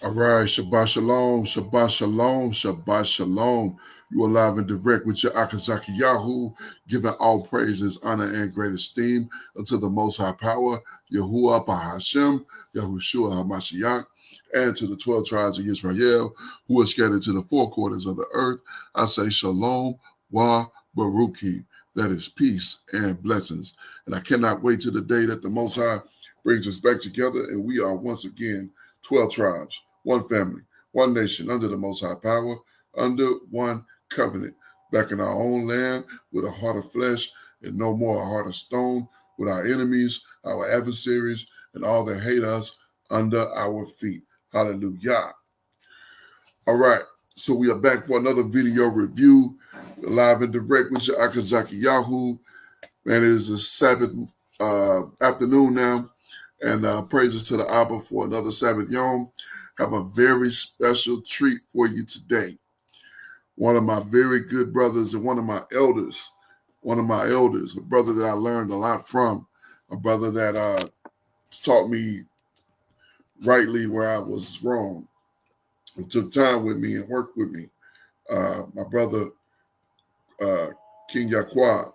All right, Shabbat Shalom, Shabbat Shalom, Shabbat Shalom. You are live and direct with your Akazaki Yahoo, giving all praises, honor, and great esteem unto the Most High Power, Yahuwah Bahashem, Yahushua HaMashiach, and to the 12 tribes of Israel who are scattered to the four quarters of the earth. I say Shalom, Wa Baruki. That is peace and blessings. And I cannot wait till the day that the Most High brings us back together and we are once again 12 tribes, one family, one nation, under the Most High Power, under one covenant, back in our own land with a heart of flesh and no more a heart of stone, with our enemies, our adversaries, and all that hate us under our feet. Hallelujah. All right, so we are back for another video review, live and direct with your Akazaki Yahoo. Man, it is a Sabbath afternoon now, and praises to the Abba for another Sabbath Yom. Have a very special treat for you today. One of my very good brothers and one of my elders, a brother that I learned a lot from, a brother that taught me rightly where I was wrong, and took time with me and worked with me. My brother, King Yaqua,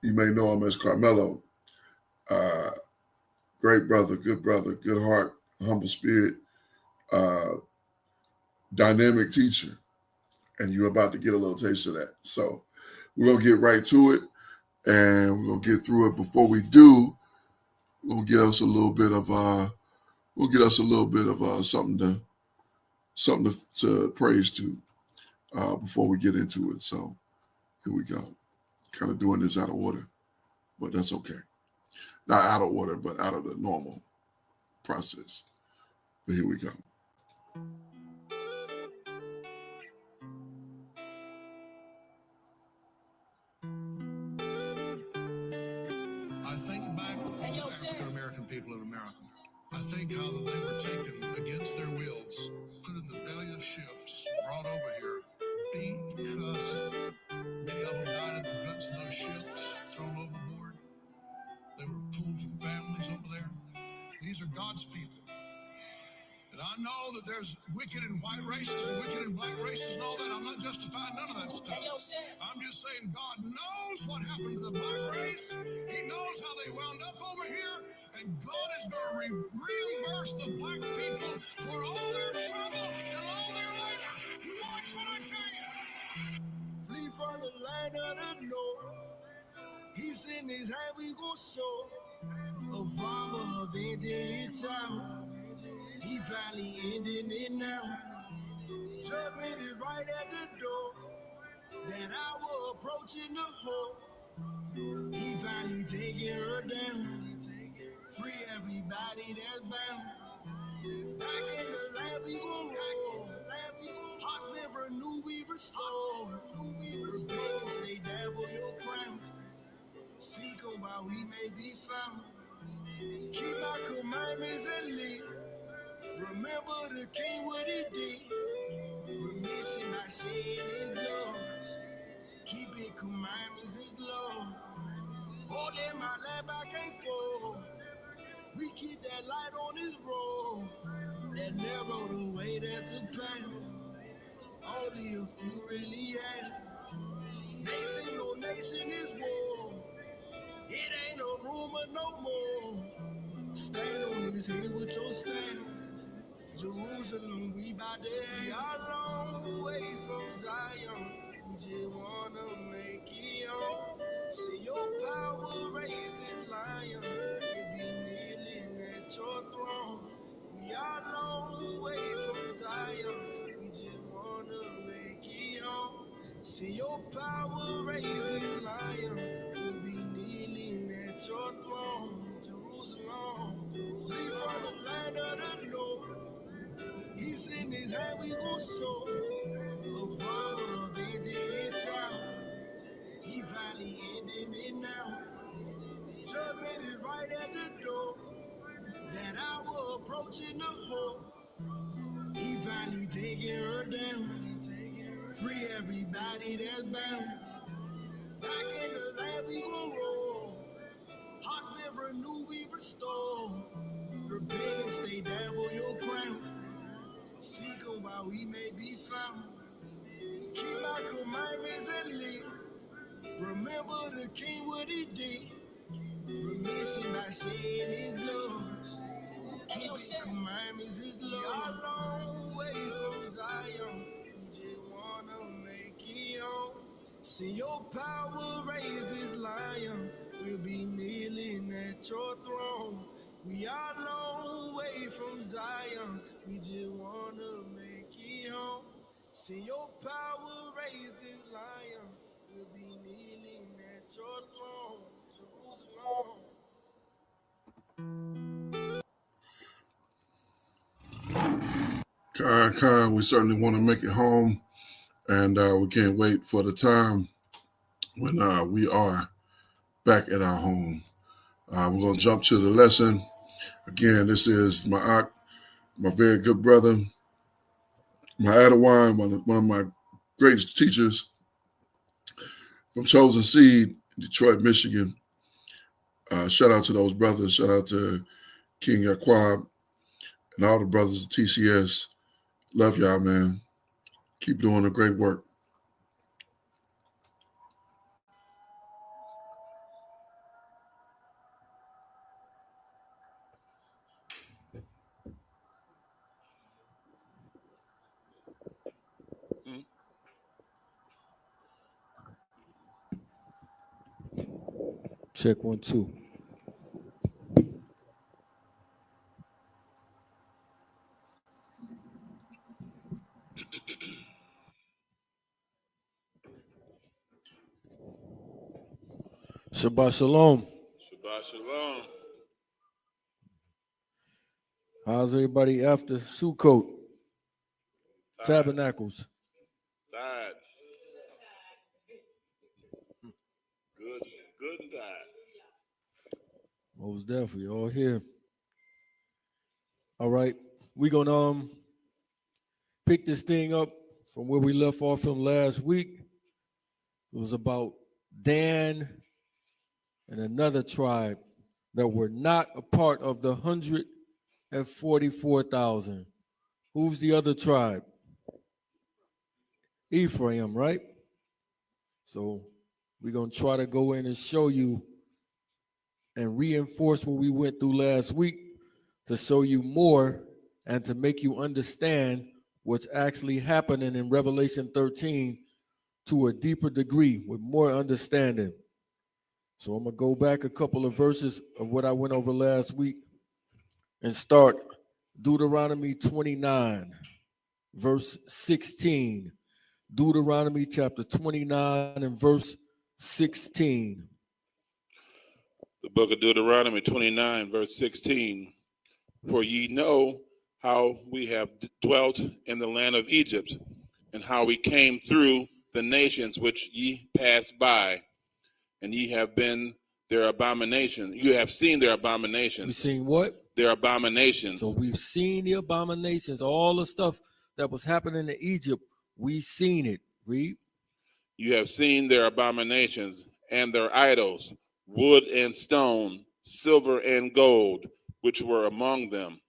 you may know him as Carmelo. Great brother, good heart, humble spirit, dynamic teacher. And you're about to get a little taste of that. So we're going to get right to it, and we're going to get through it. Before we do, we'll get us a little bit of something to praise to before we get into it. So here we go. Kind of doing this out of order, but that's okay. Not out of order, but out of the normal process. But here we go. I think back on the African American people in America. I think how they were taken against their wills, put in the belly of ships, brought over here, beat, cussed. Many of them died in the guts of those ships, thrown overboard. They were pulled from families over there. These are God's people. And I know that there's wicked and white races and wicked and black races and all that. I'm not justifying none of that stuff. I'm just saying God knows what happened to the black race. He knows how they wound up over here. And God is going to reimburse the black people for all their trouble and all their labor. You watch what I tell you. Flee from the land of the north. He's in his hand, we gon' show. A father avenging his child. He finally ending it now. Judgment is right at the door. That hour approaching the hole. He finally taking her down. Free everybody that's bound. Back in the land we gon' roll. Hearts been renewed, we restore. Repent and stay down for your crowns. Seek 'em while we may be found. Keep my commandments and live. Remember the king what he did. Remission by shedding his blood. Keeping commandments is love. Holding my life I can't fall. We keep that light on this road. That narrow the way that's the path. Only a few really have. Nation, no nation is war. It ain't a rumor no more. Stand on this hill with your stand. Jerusalem, we bout to be a long way from Zion. We just wanna make it home. See your power raise this lion. We'll be kneeling at your throne. We are a long way from Zion. We just wanna make it home. See your power raise this lion. We'll be kneeling at your throne. Jerusalem, flee from the land of the north. He's in his hand, we gon' show. A father avenging his child. He finally ending it now. Judgment is right at the door. That hour approaching the hole. He finally taking her down. Free everybody that's bound. Back in the land we gon' roll. Hearts been renewed, we restore. Repent and stay down for your Seek him while we may be found. Keep my commandments and live. Remember the king what he did. Remission by shedding his blood. Keeping commandments is love. We are long way from Zion. We just wanna make it home. See your power raise this lion. We'll be kneeling at your throne. We are long way from Zion. We just wanna make it home. See your power raise this lion. We'll be kneeling at your throne. Jerusalem. Khan, we certainly want to make it home, and we can't wait for the time when we are back at our home. We're going to jump to the lesson. Again, this is my very good brother, my Adawan, one of my greatest teachers from Chosen Seed in Detroit, Michigan. Shout out to those brothers. Shout out to King Yaquab and all the brothers of TCS. Love y'all, man. Keep doing the great work. Check 1, 2. Shabbat shalom. Shabbat shalom. How's everybody after Sukkot? Tabernacles. Tired. Good and tired. Most definitely, all here. All right, we're gonna pick this thing up from where we left off from last week. It was about Dan and another tribe that were not a part of the 144,000. Who's the other tribe? Ephraim, right? So we're going to try to go in and show you and reinforce what we went through last week to show you more and to make you understand what's actually happening in Revelation 13 to a deeper degree with more understanding. So I'm going to go back a couple of verses of what I went over last week and start Deuteronomy 29, verse 16. Deuteronomy chapter 29 and verse 16. The book of Deuteronomy 29, verse 16. For ye know how we have dwelt in the land of Egypt, and how we came through the nations which ye passed by, and ye have been their abomination. You have seen their abominations. We seen what? Their abominations. So we've seen the abominations, all the stuff that was happening in Egypt. We seen it. Read. You have seen their abominations and their idols, wood and stone, silver and gold, which were among them.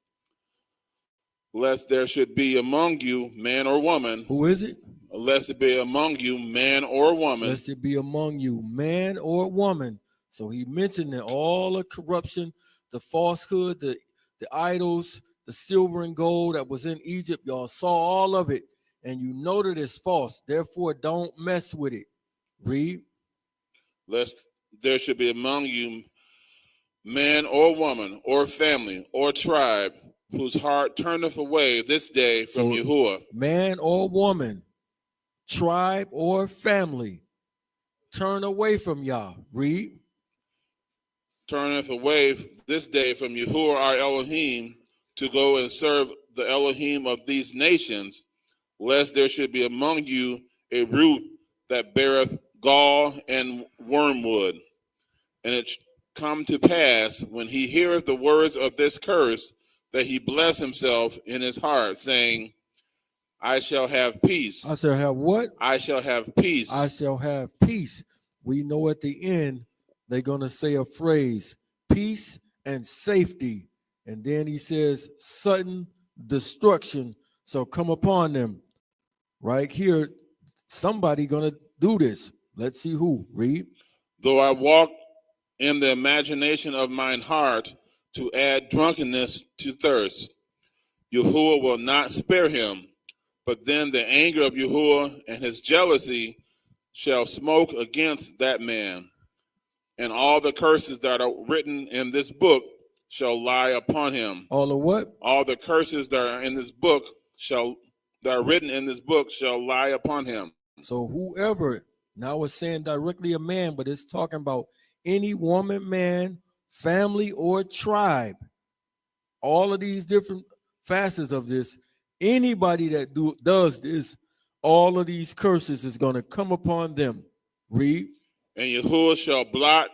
Lest there should be among you man or woman. Who is it? Lest it be among you man or woman. Lest it be among you man or woman. So he mentioned that all the corruption, the falsehood, the idols, the silver and gold that was in Egypt, y'all saw all of it, and you know that it's false. Therefore, don't mess with it. Read. Lest there should be among you man or woman or family or tribe whose heart turneth away this day from Yahuwah. Man or woman, tribe or family, turn away from Yah. Read. Turneth away this day from Yahuwah our Elohim to go and serve the Elohim of these nations, lest there should be among you a root that beareth gall and wormwood. And it come to pass, when he heareth the words of this curse, that he bless himself in his heart, saying, I shall have peace. I shall have what? I shall have peace. I shall have peace. We know at the end they're going to say a phrase, peace and safety. And then he says, sudden destruction shall come upon them. Right here, somebody gonna do this. Let's see who. Read. Though I walk in the imagination of mine heart to add drunkenness to thirst, Yahuwah will not spare him. But then the anger of Yahuwah and his jealousy shall smoke against that man, and all the curses that are written in this book shall lie upon him. All of what? All the curses that are in this book that are written in this book shall lie upon him. So whoever, now it's saying directly a man, but it's talking about any woman, man, family, or tribe. All of these different facets of this, anybody that does this, all of these curses is going to come upon them. Read. And Yahuwah shall blot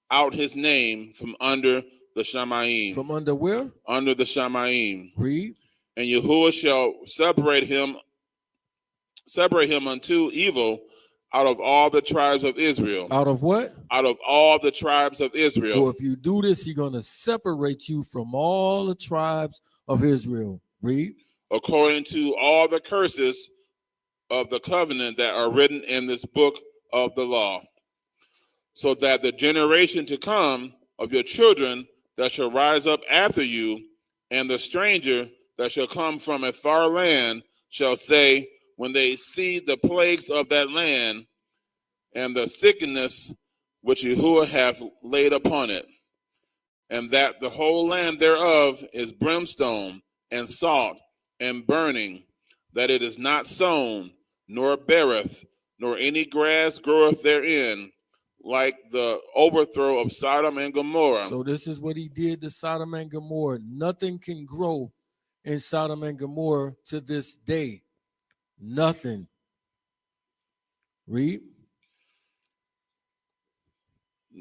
out his name from under the Shamayim. From under where? Under the Shamayim. Read. And Yahuwah shall separate him unto evil out of all the tribes of Israel. Out of what? Out of all the tribes of Israel. So if you do this, he's going to separate you from all the tribes of Israel. Read. According to all the curses of the covenant that are written in this book of the law, so that the generation to come of your children that shall rise up after you, and the stranger that shall come from a far land shall say, when they see the plagues of that land and the sickness which Yahuwah hath laid upon it, and that the whole land thereof is brimstone and salt and burning, that it is not sown, nor beareth, nor any grass groweth therein, like the overthrow of Sodom and Gomorrah. So this is what he did to Sodom and Gomorrah. Nothing can grow in Sodom and Gomorrah to this day. Nothing. Read.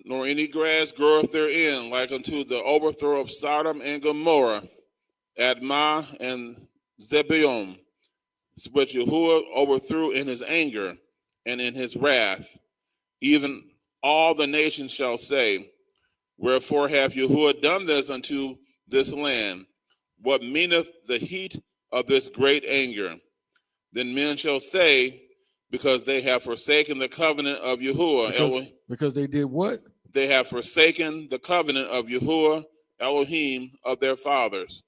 Nor any grass groweth therein, like unto the overthrow of Sodom and Gomorrah, Admah and Zebulun, which Yahuwah overthrew in his anger and in his wrath. Even all the nations shall say, wherefore hath Yahuwah done this unto this land? What meaneth the heat of this great anger? Then men shall say, because they have forsaken the covenant of Yahuwah. Because they did what? They have forsaken the covenant of Yahuwah Elohim of their fathers,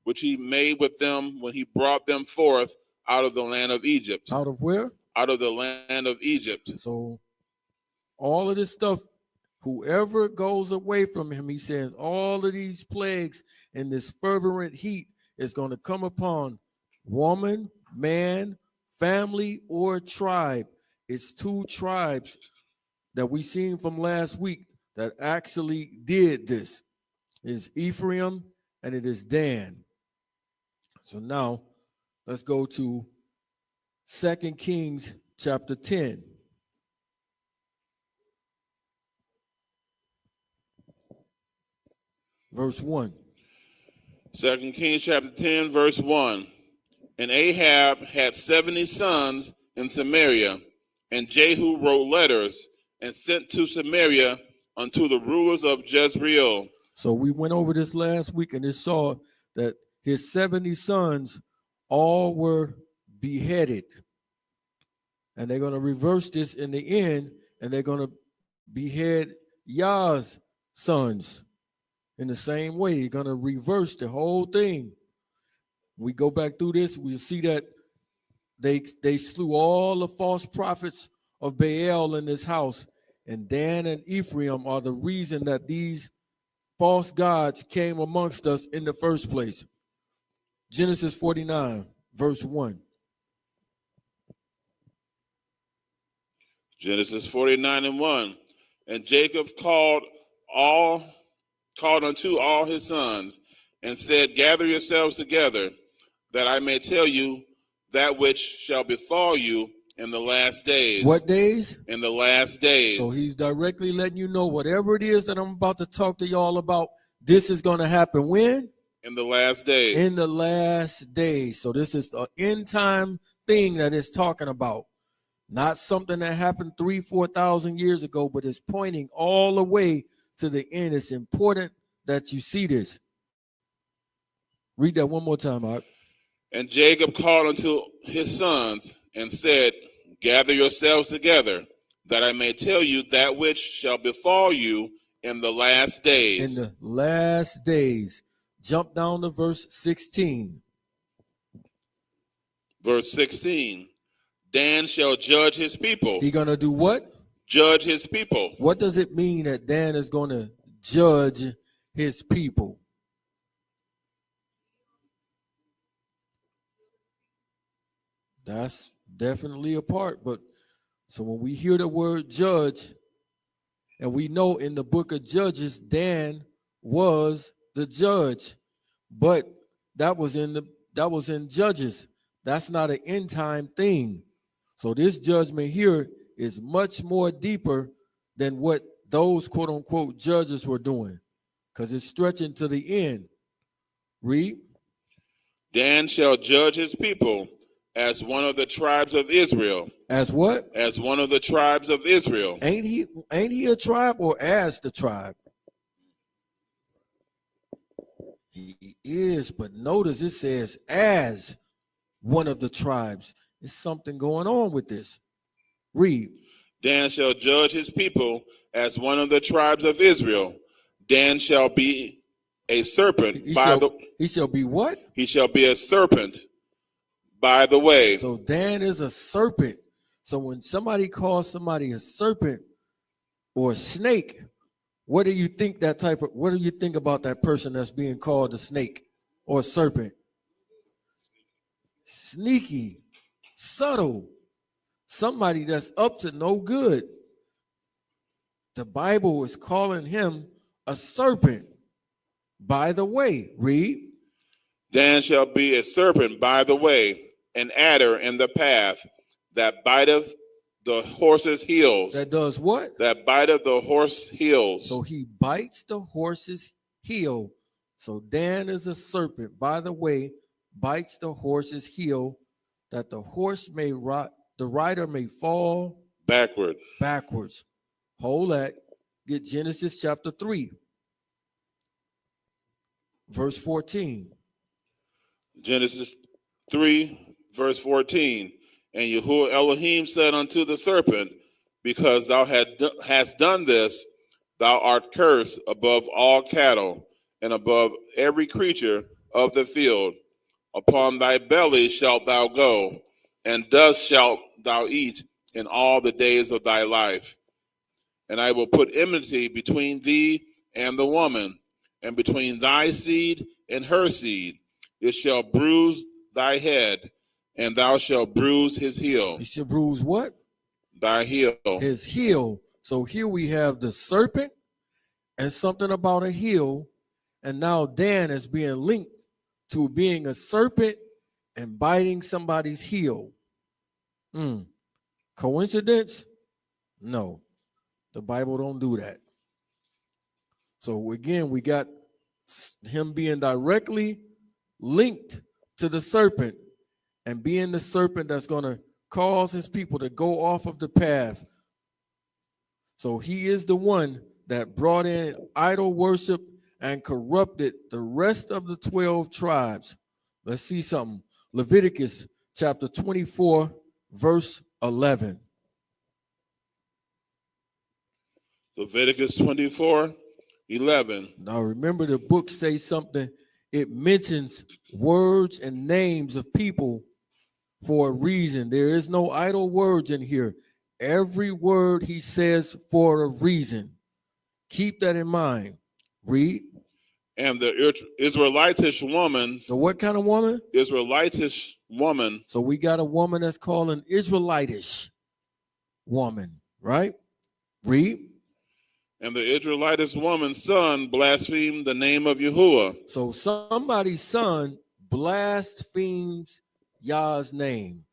which he made with them when he brought them forth out of the land of Egypt. Out of where? Out of the land of Egypt. So all of this stuff, whoever goes away from him, he says, all of these plagues and this fervent heat is going to come upon woman, man, family, or tribe. It's two tribes that we seen from last week that actually did this. It's Ephraim and it is Dan. So now let's go to 2 Kings chapter 10. Verse 1. 2 Kings chapter 10, verse 1. And Ahab had 70 sons in Samaria, and Jehu wrote letters and sent to Samaria unto the rulers of Jezreel. So we went over this last week and it saw that his 70 sons all were beheaded. And they're going to reverse this in the end, and they're going to behead Yah's sons in the same way. They're going to reverse the whole thing. We go back through this, we'll see that they slew all the false prophets of Baal in this house. And Dan and Ephraim are the reason that these false gods came amongst us in the first place. Genesis 49, verse 1. Genesis 49 and 1. And Jacob called unto all his sons, and said, gather yourselves together, that I may tell you that which shall befall you in the last days. What days? In the last days. So he's directly letting you know whatever it is that I'm about to talk to y'all about, this is going to happen when? In the last days. In the last days. So this is an end time thing that it's talking about. Not something that happened 3,000-4,000 years ago, but it's pointing all the way to the end. It's important that you see this. Read that one more time, Art. And Jacob called unto his sons and said, Gather yourselves together, that I may tell you that which shall befall you in the last days. In the last days. Jump down to verse 16. Verse 16. Dan shall judge his people. He gonna do what? Judge his people. What does it mean that Dan is gonna judge his people? That's definitely a part. But so when we hear the word judge, and we know in the book of Judges, Dan was the judge, but that was in Judges. That's not an end time thing. So this judgment here is much more deeper than what those quote unquote judges were doing, because it's stretching to the end. Read. Dan shall judge his people as one of the tribes of Israel. As what? As one of the tribes of Israel. Ain't he a tribe, or as the tribe? He is, but notice it says as one of the tribes. There's something going on with this. Read. Dan shall judge his people as one of the tribes of Israel. Dan shall be a serpent He shall be what? He shall be a serpent by the way. So Dan is a serpent. So when somebody calls somebody a serpent or a snake, what do you think about that person that's being called a snake or a serpent? Sneaky, subtle, somebody that's up to no good. The Bible is calling him a serpent. By the way, read. Dan shall be a serpent by the way, an adder in the path, that biteth the horse's heels. That does what? That biteth the horse's heels. So he bites the horse's heel. So Dan is a serpent, by the way, bites the horse's heel, that the rider may fall backwards. Hold that. Get Genesis chapter 3, verse 14. Genesis 3, verse 14. And Yahuwah Elohim said unto the serpent, because thou hast done this, thou art cursed above all cattle and above every creature of the field. Upon thy belly shalt thou go, and dust shalt thou eat in all the days of thy life. And I will put enmity between thee and the woman, and between thy seed and her seed. It shall bruise thy head, and thou shalt bruise his heel. He shall bruise what? Thy heel. His heel. So here we have the serpent and something about a heel, and now Dan is being linked to being a serpent and biting somebody's heel. Coincidence? No. The Bible don't do that. So again, we got him being directly linked to the serpent and being the serpent that's going to cause his people to go off of the path. So he is the one that brought in idol worship and corrupted the rest of the 12 tribes. Let's see something. Leviticus chapter 24, verse 11. Leviticus 24, 11. Now remember, the book says something. It mentions words and names of people for a reason. There is no idle words in here. Every word he says for a reason. Keep that in mind. Read. And the Israelitish woman. So what kind of woman? Israelitish woman. So we got a woman that's called an Israelitish woman, right? Read. And the Israelitish woman's son blasphemed the name of Yahuwah. So somebody's son blasphemes Yah's name.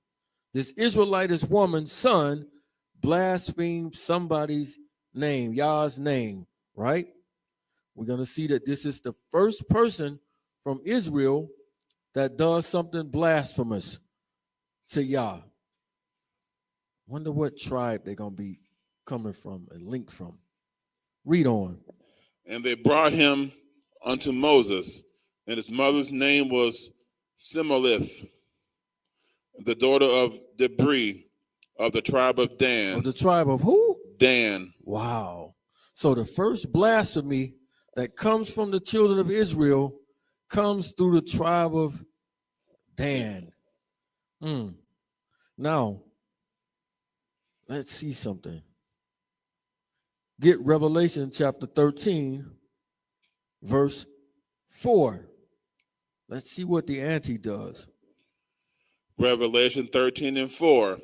This Israelitish woman's son blasphemed somebody's name, Yah's name, right? We're going to see that this is the first person from Israel that does something blasphemous to Yah. Wonder what tribe they're going to be coming from and linked from. Read on. And they brought him unto Moses, and his mother's name was Simolith, the daughter of Debri of the tribe of Dan. Of the tribe of who? Dan. Wow. So the first blasphemy that comes from the children of Israel comes through the tribe of Dan. Now, let's see something. Get Revelation chapter 13, verse 4. Let's see what the anti does. Revelation 13:4.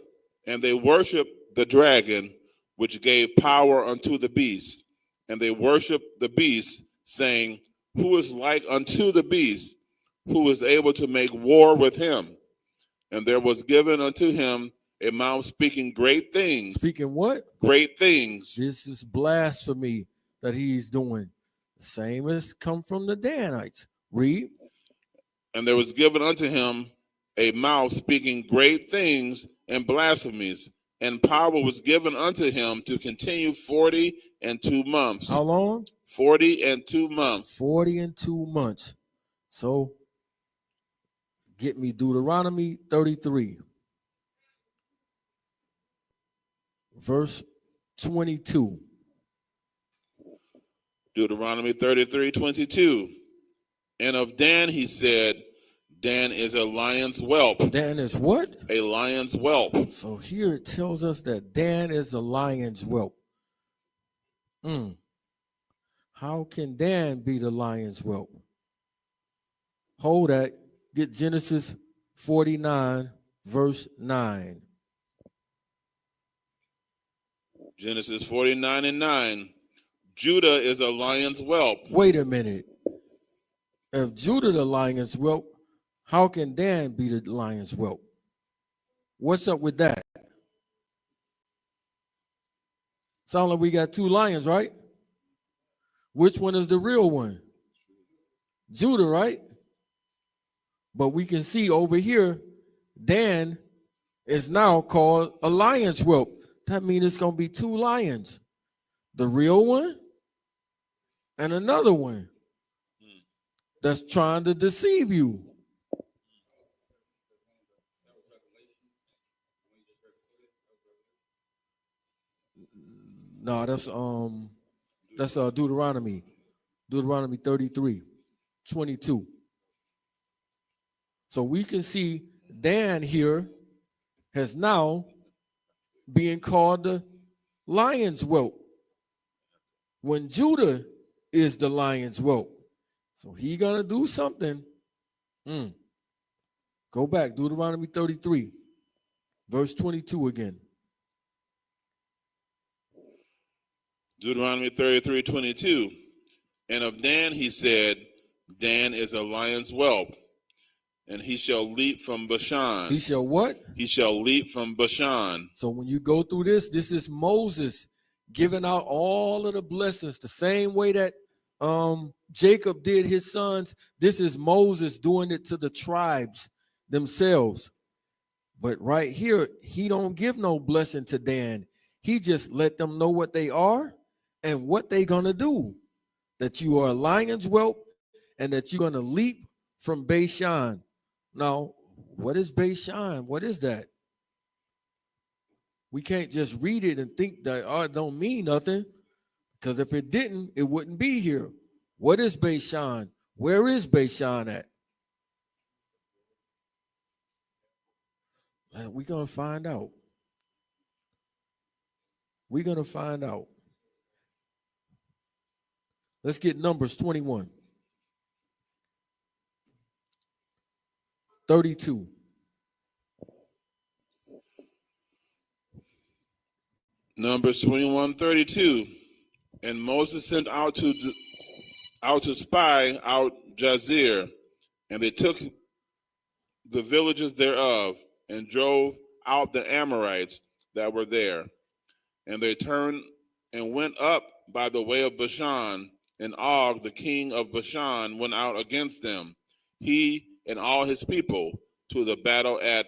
And they worshiped the dragon, which gave power unto the beast. And they worshiped the beast, saying, Who is like unto the beast, who is able to make war with him? And there was given unto him a mouth speaking great things. Speaking what? Great things. This is blasphemy that he's doing. The same as come from the Danites. Read. And there was given unto him a mouth speaking great things and blasphemies. And power was given unto him to continue 42 months. How long? 42 months. 42 months. So, get me Deuteronomy 33, verse 22. Deuteronomy 33:22. And of Dan he said, Dan is a lion's whelp. Dan is what? A lion's whelp. So here it tells us that Dan is a lion's whelp. How can Dan be the lion's whelp? Hold that. Get Genesis 49, verse 9. Genesis 49:9. Judah is a lion's whelp. Wait a minute. If Judah the lion's whelp, how can Dan be the lion's whelp? What's up with that? Sound like we got two lions, right? Which one is the real one? Judah, right? But we can see over here, Dan is now called a lion's whelp. That means it's going to be two lions. The real one and another one that's trying to deceive you. No, that's Deuteronomy 33:22. So we can see Dan here has now being called the lion's whelp when Judah is the lion's whelp. So he gonna do something. Go back, Deuteronomy 33, verse 22 again. Deuteronomy 33:22. And of Dan he said, Dan is a lion's whelp, and he shall leap from Bashan. He shall what? He shall leap from Bashan. So when you go through this is Moses giving out all of the blessings the same way that Jacob did his sons. This is Moses doing it to the tribes themselves. But right here, he don't give no blessing to Dan. He just let them know what they are and what they gonna do. That you are a lion's whelp and that you're gonna leap from Bashan. Now, what is Bashan? What is that? We can't just read it and think that it don't mean nothing, because if it didn't, it wouldn't be here. What is Bashan? Where is Bashan at? We're going to find out. We're going to find out. Let's get Numbers 21. 32. Numbers 21:32. And Moses sent out to spy out Jazer, and they took the villages thereof, and drove out the Amorites that were there. And they turned and went up by the way of Bashan, and Og, the king of Bashan, went out against them, he and all his people, to the battle at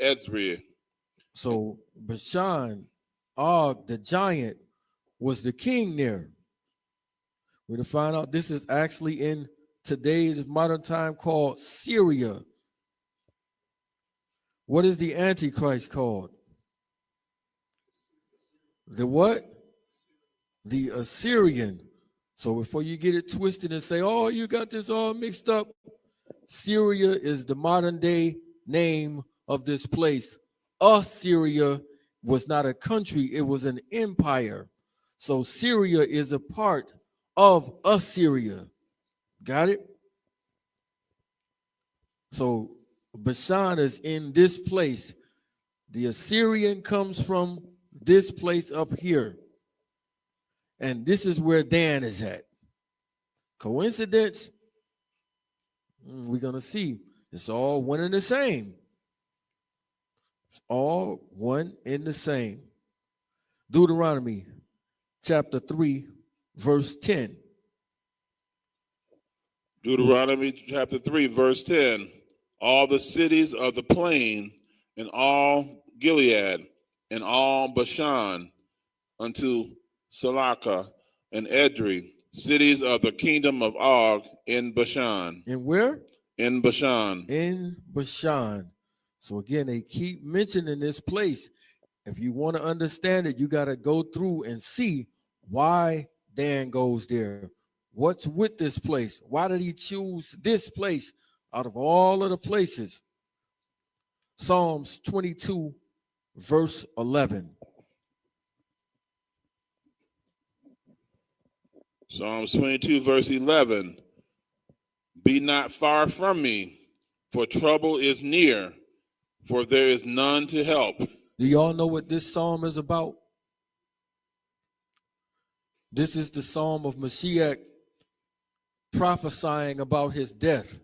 Edrei. So Bashan, Og, the giant, was the king there. We're to find out this is actually in today's modern time called Syria. What is the Antichrist called? The what? The Assyrian. So before you get it twisted and say, oh, you got this all mixed up, Syria is the modern day name of this place. Assyria was not a country, it was an empire. So Syria is a part of Assyria. Got it? So Bashan is in this place. The Assyrian comes from this place up here. And this is where Dan is at. Coincidence? We're going to see. It's all one and the same. It's all one and the same. Deuteronomy chapter 3, verse 10. Deuteronomy chapter 3, verse 10. All the cities of the plain and all Gilead and all Bashan unto Salaka and Edrei, cities of the kingdom of Og in Bashan. And where? In Bashan. In Bashan. So again, they keep mentioning this place. If you want to understand it, you got to go through and see why Dan goes there. What's with this place? Why did he choose this place out of all of the places? Psalms 22, verse 11. Psalms 22, verse 11. Be not far from me, for trouble is near, for there is none to help. Do y'all know what this psalm is about? This is the psalm of Mashiach prophesying about his death.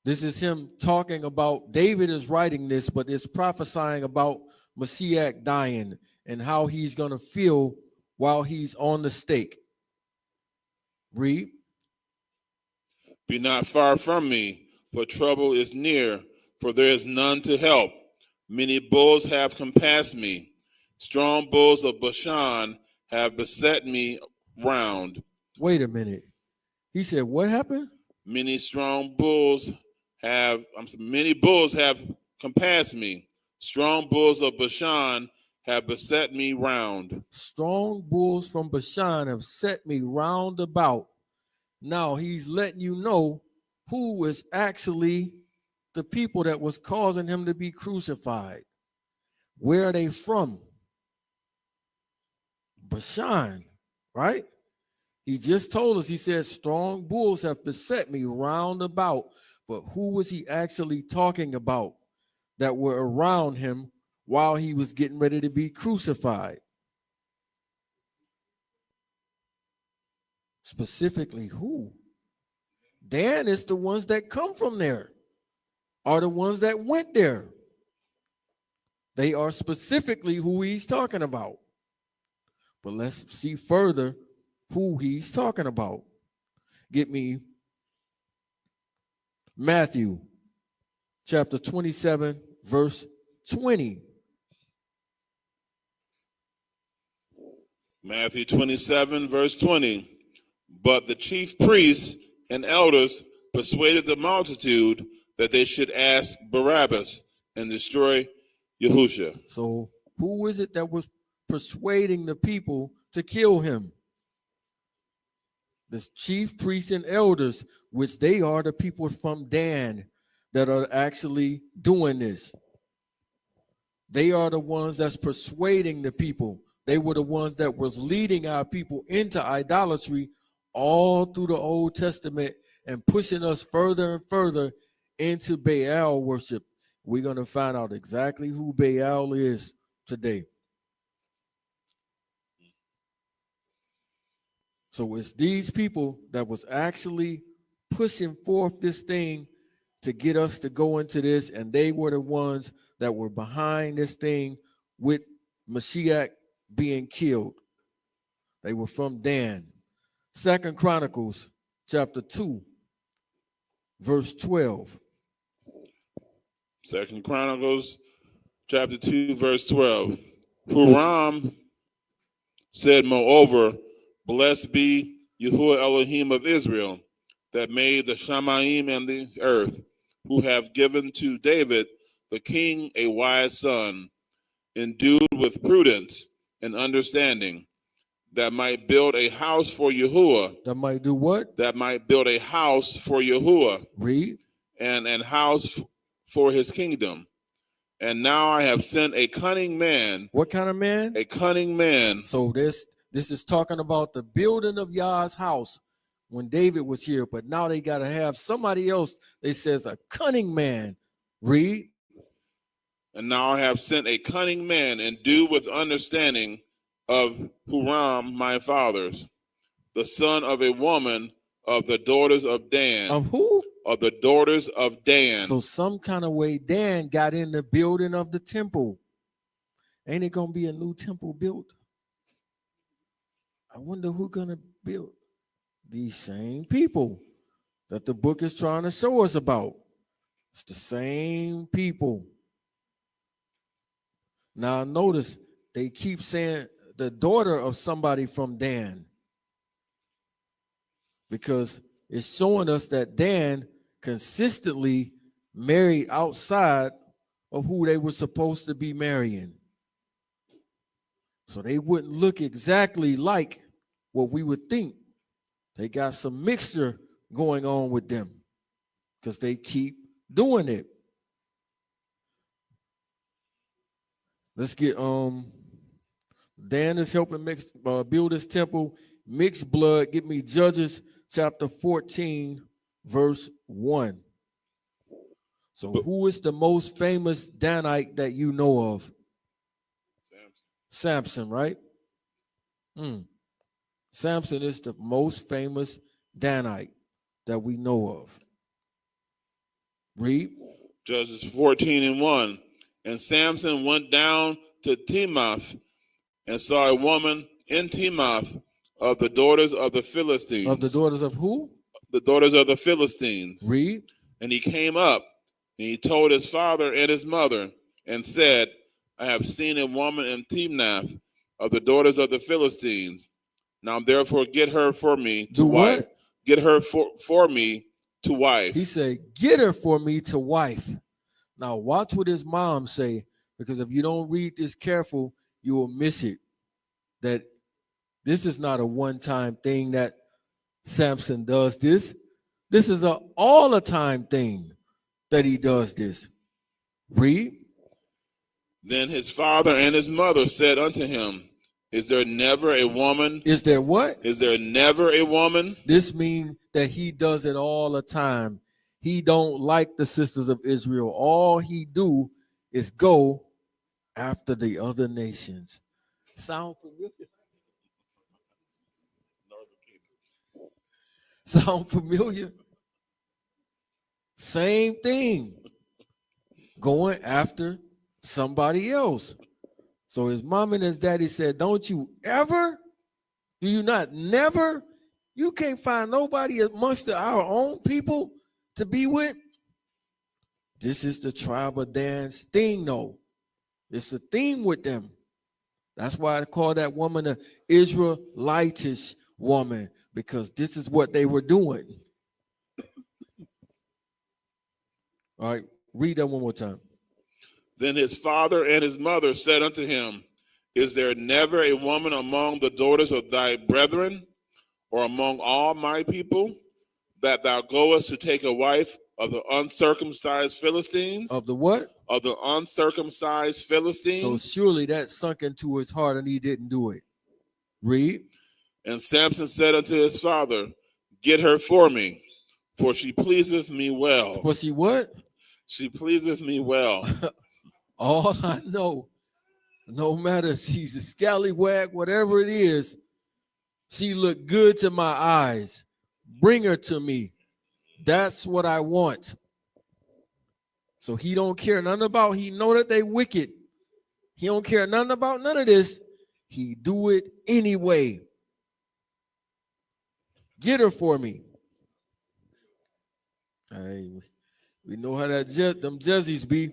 This is him talking about, David is writing this, but it's prophesying about Mashiach dying and how he's going to feel while he's on the stake. Read. Be not far from me, for trouble is near, for there is none to help. Many bulls have compassed me. Strong bulls of Bashan have beset me round. Wait a minute. He said, what happened? Many bulls have compassed me. Strong bulls of Bashan have beset me round. Strong bulls from Bashan have set me round about. Now he's letting you know who is actually the people that was causing him to be crucified. Where are they from? Bashan, right? He just told us, he said, strong bulls have beset me round about. But who was he actually talking about that were around him while he was getting ready to be crucified? Specifically, who? Dan is the ones that come from there, are the ones that went there. They are specifically who he's talking about. But let's see further who he's talking about. Get me Matthew chapter 27, verse 20. Matthew 27, verse 20. But the chief priests and elders persuaded the multitude that they should ask Barabbas and destroy Yahusha. So who is it that was persuading the people to kill him? The chief priests and elders, which they are the people from Dan that are actually doing this. They are the ones that's persuading the people. They were the ones that was leading our people into idolatry all through the Old Testament and pushing us further and further into Baal worship. We're going to find out exactly who Baal is today. So it's these people that was actually pushing forth this thing to get us to go into this, and they were the ones that were behind this thing with Mashiach being killed. They were from Dan. 2 Chronicles chapter 2, verse 12. 2 Chronicles chapter 2, verse 12. Huram said, moreover, blessed be Yahuwah Elohim of Israel, that made the Shamayim and the earth. who have given to David the king a wise son, endued with prudence and understanding, that might build a house for Yahuwah. That might do what? That might build a house for Yahuwah. Read. And house for his kingdom. And now I have sent a cunning man. What kind of man? A cunning man. So this is talking about the building of Yah's house when David was here, but now they got to have somebody else. They says a cunning man. Read. And now I have sent a cunning man endued with understanding of Huram my fathers, the son of a woman of the daughters of Dan. Of who? Of the daughters of Dan. So some kind of way Dan got in the building of the temple. Ain't it gonna be a new temple built? I wonder who's gonna build. These same people that the book is trying to show us about. It's the same people. Now notice they keep saying the daughter of somebody from Dan, because it's showing us that Dan consistently married outside of who they were supposed to be marrying. So they wouldn't look exactly like what we would think. They got some mixture going on with them because they keep doing it. Let's get Dan is helping build this temple, mix blood. Get me Judges chapter 14, verse 1. So who is the most famous Danite that you know of? Samson, right? Samson is the most famous Danite that we know of. Read. Judges 14:1. And Samson went down to Timoth and saw a woman in Timoth of the daughters of the Philistines. Of the daughters of who? The daughters of the Philistines. Read. And he came up and he told his father and his mother and said, I have seen a woman in Timnath of the daughters of the Philistines. Now therefore get her for me to wife. Get her for me to wife. He said, get her for me to wife. Now watch what his mom say, because if you don't read this careful, you will miss it. That this is not a one-time thing that Samson does this. This is a all-the-time thing that he does this. Read. Then his father and his mother said unto him, is there never a woman? Is there what? Is there never a woman? This means that he does it all the time. He don't like the sisters of Israel. All he do is go after the other nations. Sound familiar? Sound familiar? Same thing. Going after somebody else. So his mom and his daddy said, don't you ever? Do you not never? You can't find nobody amongst our own people to be with? This is the tribe of Dan's thing, though. It's a theme with them. That's why I call that woman an Israelitish woman, because this is what they were doing. All right, read that one more time. Then his father and his mother said unto him, is there never a woman among the daughters of thy brethren, or among all my people, that thou goest to take a wife of the uncircumcised Philistines? Of the what? Of the uncircumcised Philistines. So surely that sunk into his heart and he didn't do it. Read. And Samson said unto his father, get her for me, for she pleaseth me well. For she what? She pleaseth me well. All I know, no matter she's a scallywag, whatever it is, she looked good to my eyes. Bring her to me. That's what I want. So he don't care nothing about, he know that they wicked. He don't care nothing about none of this. He do it anyway. Get her for me. Hey, we know how that them Jezzies be.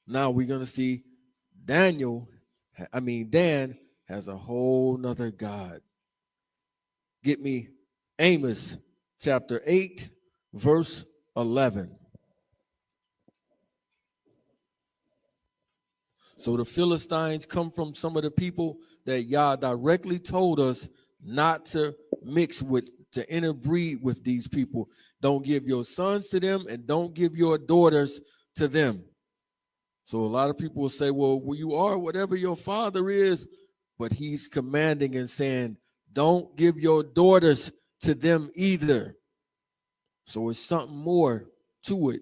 Now we're going to see Dan has a whole nother God. Get me Amos chapter 8, verse 11. So the Philistines come from some of the people that Yah directly told us not to mix with, to interbreed with these people. Don't give your sons to them and don't give your daughters to them. So a lot of people will say, well, you are whatever your father is, but he's commanding and saying, don't give your daughters to them either. So it's something more to it.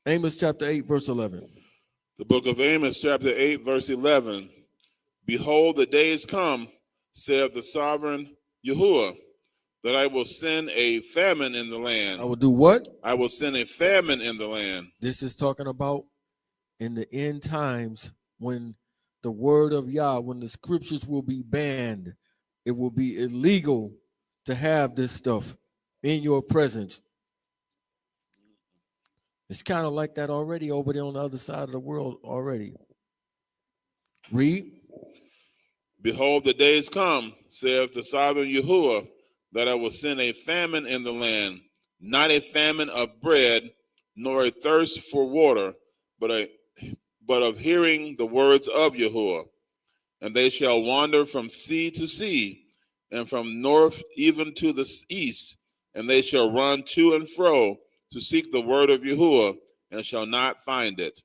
Amos chapter 8, verse 11. The book of Amos, chapter 8, verse 11. Behold, the days come, saith the sovereign Yahuwah, that I will send a famine in the land. I will do what? I will send a famine in the land. This is talking about in the end times when the word of Yah, when the scriptures will be banned. It will be illegal to have this stuff in your presence. It's kind of like that already over there on the other side of the world already. Read. Behold, the days come, saith the sovereign Yahuwah, that I will send a famine in the land, not a famine of bread, nor a thirst for water, but of hearing the words of Yahuwah. And they shall wander from sea to sea, and from north even to the east, and they shall run to and fro to seek the word of Yahuwah, and shall not find it.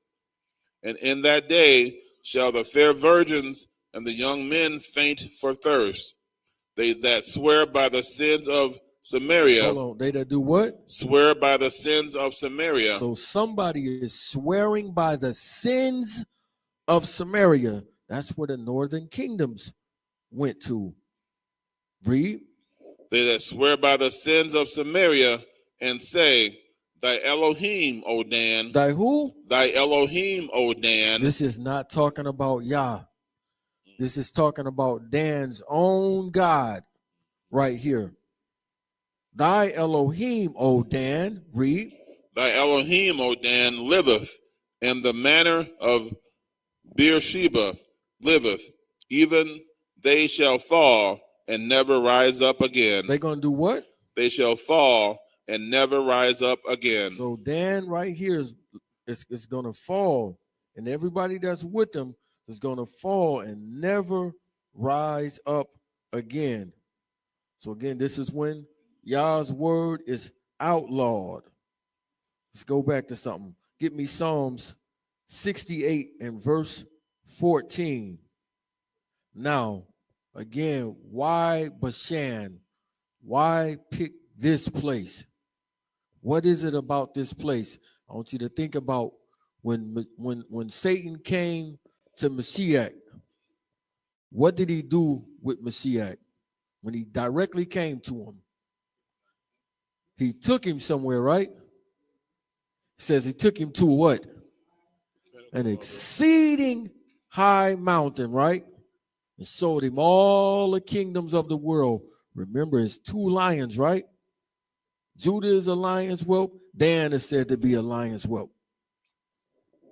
And in that day shall the fair virgins and the young men faint for thirst. They that swear by the sins of Samaria. Hold on. They that do what? Swear by the sins of Samaria. So somebody is swearing by the sins of Samaria. That's where the northern kingdoms went to. Read. They that swear by the sins of Samaria and say, Thy Elohim, O Dan. Thy who? Thy Elohim, O Dan. This is not talking about Yah. This is talking about Dan's own God right here. Thy Elohim, O Dan. Read. Thy Elohim, O Dan, liveth, and the manner of Beersheba liveth. Even they shall fall and never rise up again. They gonna do what? They shall fall and never rise up again. So Dan right here is gonna fall, and everybody that's with him is gonna fall and never rise up again. So again, this is when Yah's word is outlawed. Let's go back to something. Get me Psalms 68 and verse 14. Now, again, why Bashan? Why pick this place? What is it about this place? I want you to think about when Satan came to Mashiach. What did he do with Mashiach? When he directly came to him, he took him somewhere, right? It says he took him to what? An exceeding high mountain, right? And showed him all the kingdoms of the world. Remember, it's two lions, right? Judah is a lion's whelp. Dan is said to be a lion's whelp.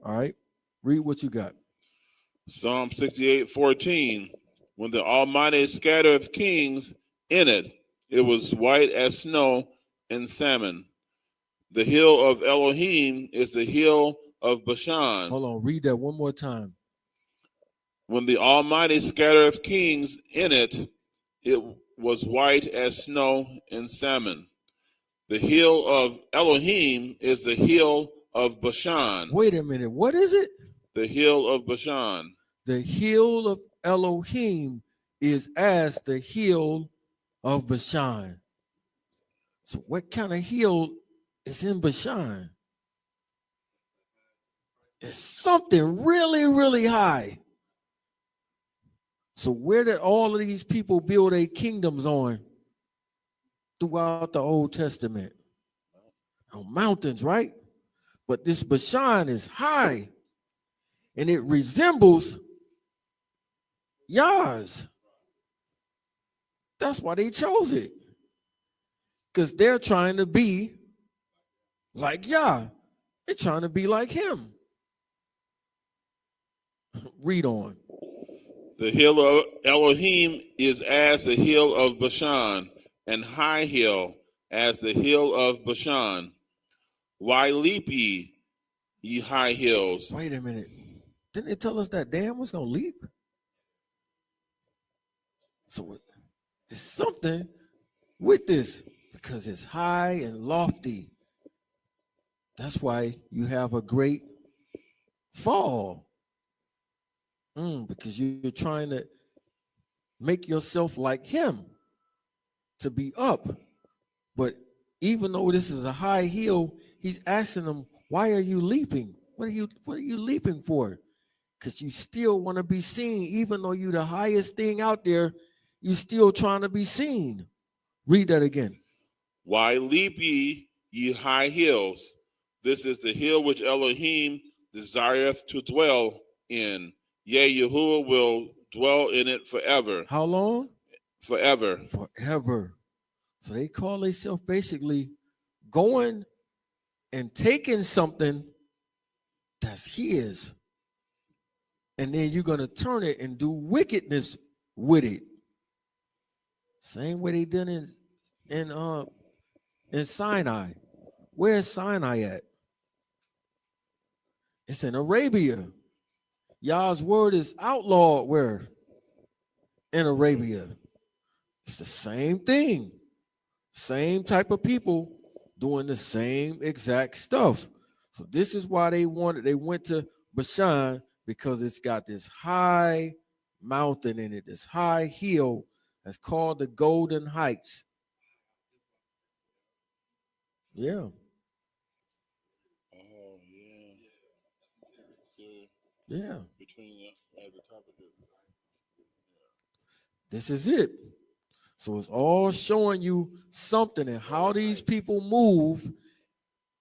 All right, read what you got. Psalm 68:14. When the Almighty scattereth kings in it, it was white as snow and salmon. The hill of Elohim is the hill of Bashan. Hold on, read that one more time. When the Almighty scattereth kings in it, it was white as snow and salmon. The hill of Elohim is the hill of Bashan. Wait a minute, what is it? The hill of Bashan. The hill of Elohim is as the hill of Bashan. So what kind of hill is in Bashan? It's something really, really high. So where did all of these people build their kingdoms on throughout the Old Testament? On mountains, right? But this Bashan is high, and it resembles Yah's. That's why they chose it. Because they're trying to be like Yah. They're trying to be like him. Read on. The hill of Elohim is as the hill of Bashan, an high hill, as the hill of Bashan. Why leap ye high hills? Wait a minute. Didn't it tell us that Dan was going to leap? So it's something with this because it's high and lofty. That's why you have a great fall. Because you're trying to make yourself like him to be up. But even though this is a high hill, he's asking them, why are you leaping? What are you leaping for? Because you still want to be seen. Even though you're the highest thing out there, you're still trying to be seen. Read that again. Why leap ye high hills? This is the hill which Elohim desireth to dwell in. Yea, Yahuwah will dwell in it forever. How long? Forever. Forever. So they call themselves basically going and taking something that's his. And then you're going to turn it and do wickedness with it. Same way they did in Sinai. Where's Sinai at? It's in Arabia. Yah's word is outlawed where? In Arabia. It's the same thing. Same type of people doing the same exact stuff. So this is why they went to Bashan, because it's got this high mountain in it, this high hill that's called the Golden Heights. Yeah. Oh, yeah. Yeah. Between at the top of it. This is it. So it's all showing you something and how these people move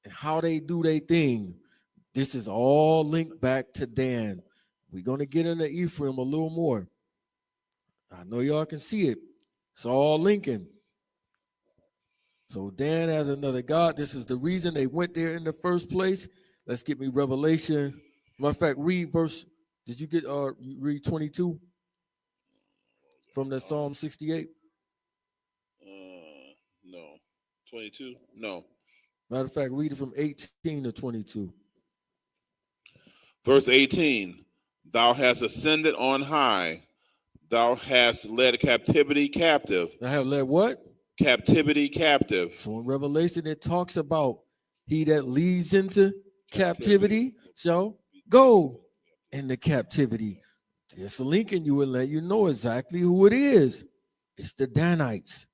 and how they do their thing. This is all linked back to Dan. We're going to get into Ephraim a little more. I know y'all can see it. It's all linking. So Dan has another God. This is the reason they went there in the first place. Let's get me Revelation. Matter of fact, read verse. Did you get read 22 from the Psalm 68? No. 22? No. Matter of fact, read it from 18 to 22. Verse 18. Thou hast ascended on high. Thou hast led captivity captive. I have led what? Captivity captive. So in Revelation, it talks about he that leads into captivity shall go into captivity. It's linking you and let you know exactly who it is. It's the Danites.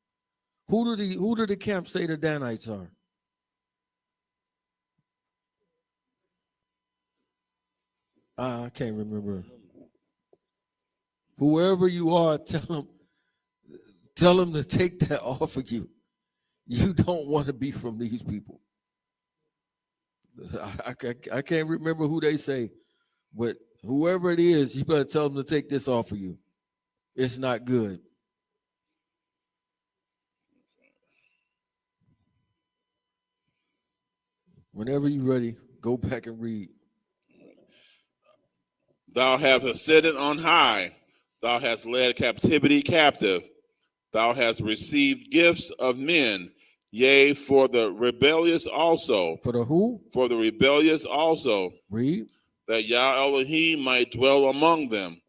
Who do the camp say the Danites are? I can't remember. Whoever you are, tell them to take that off of you. You don't want to be from these people. I can't remember who they say, but whoever it is, you better tell them to take this off of you. It's not good. Whenever you're ready, go back and read. Thou hast ascended on high. Thou hast led captivity captive. Thou hast received gifts of men. Yea, for the rebellious also. For the who? For the rebellious also. Read. That Yah Elohim might dwell among them.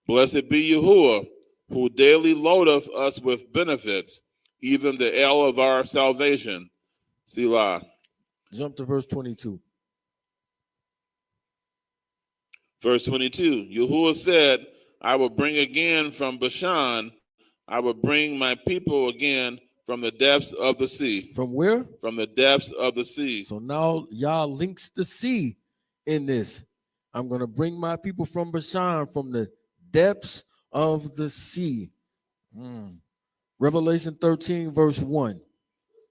Blessed be Yahuwah, who daily loadeth us with benefits, even the El of our salvation. Selah. Jump to verse 22. Verse 22. Yahuwah said, I will bring again from Bashan, I will bring my people again from the depths of the sea. From where? From the depths of the sea. So now Yah links the sea in this. I'm going to bring my people from Bashan, from the depths of the sea. Revelation 13, verse 1.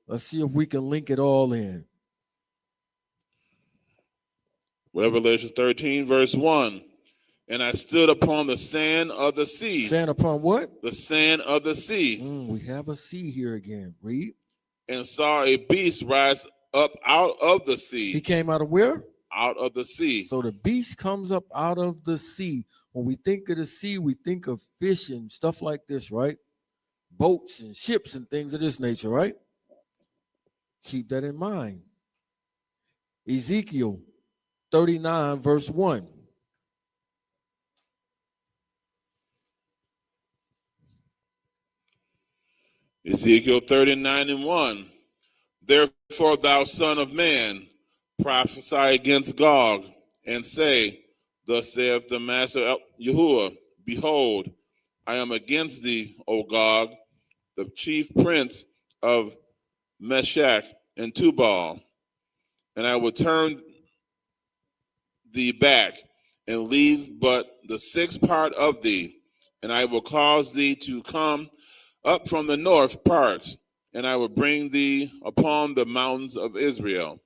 Let's see if we can link it all in. Revelation 13, verse 1. And I stood upon the sand of the sea. Sand upon what? The sand of the sea. We have a sea here again. Read. And saw a beast rise up out of the sea. He came out of where? Out of the sea. So the beast comes up out of the sea. When we think of the sea, we think of fish and stuff like this, right? Boats and ships and things of this nature, right? Keep that in mind. Ezekiel 39, verse 1. Ezekiel 39 and 1. Therefore, thou son of man, prophesy against Gog, and say, Thus saith the Master Yahuwah, Behold, I am against thee, O Gog, the chief prince of Meshach and Tubal, and I will turn thee back, and leave but the sixth part of thee, and I will cause thee to come up from the north parts, and I will bring thee upon the mountains of Israel.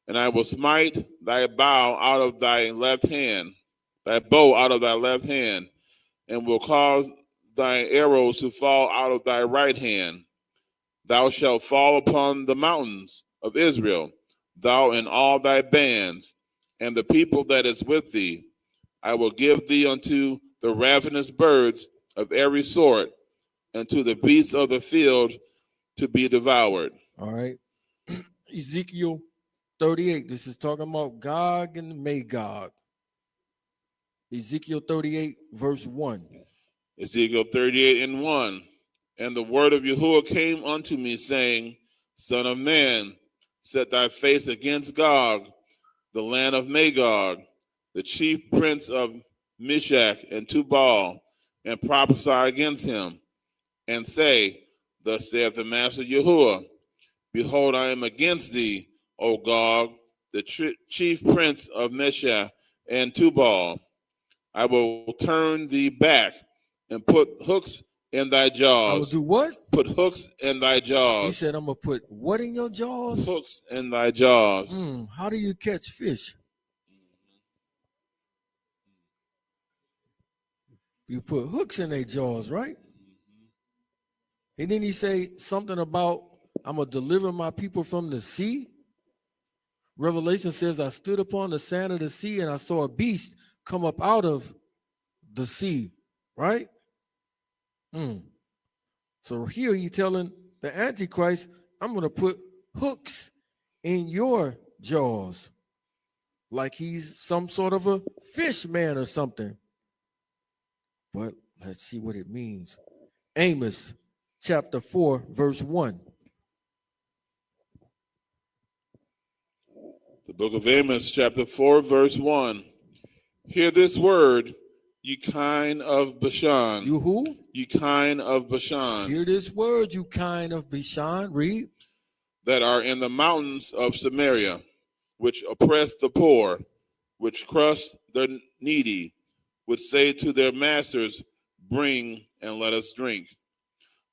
And I will smite thy bow out of thy left hand, thy bow out of thy left hand, and will cause thy arrows to fall out of thy right hand. Thou shalt fall upon the mountains of Israel, thou and all thy bands, and the people that is with thee. I will give thee unto the ravenous birds of every sort, and to the beasts of the field to be devoured. All right. Ezekiel 38. This is talking about Gog and Magog. Ezekiel 38, verse 1. Ezekiel 38 and 1. And the word of Yahuwah came unto me, saying, Son of man, set thy face against Gog, the land of Magog, the chief prince of Meshach and Tubal, and prophesy against him, and say, Thus saith the Master Yahuwah, Behold, I am against thee, O Gog, the chief prince of Meshach and Tubal. I will turn thee back and put hooks in thy jaws. I will do what? Put hooks in thy jaws. He said, I'm going to put what in your jaws? Hooks in thy jaws. How do you catch fish? You put hooks in their jaws, right? And then he say something about, I'm going to deliver my people from the sea. Revelation says, I stood upon the sand of the sea and I saw a beast come up out of the sea, right? So here he's telling the Antichrist, I'm going to put hooks in your jaws, like he's some sort of a fish man or something. But let's see what it means. Amos chapter 4, verse 1. The book of Amos, chapter 4, verse 1. Hear this word, you kind of Bashan. You who? You kind of Bashan. Hear this word, you kind of Bashan. Read. That are in the mountains of Samaria, which oppress the poor, which crush the needy, which say to their masters, Bring and let us drink.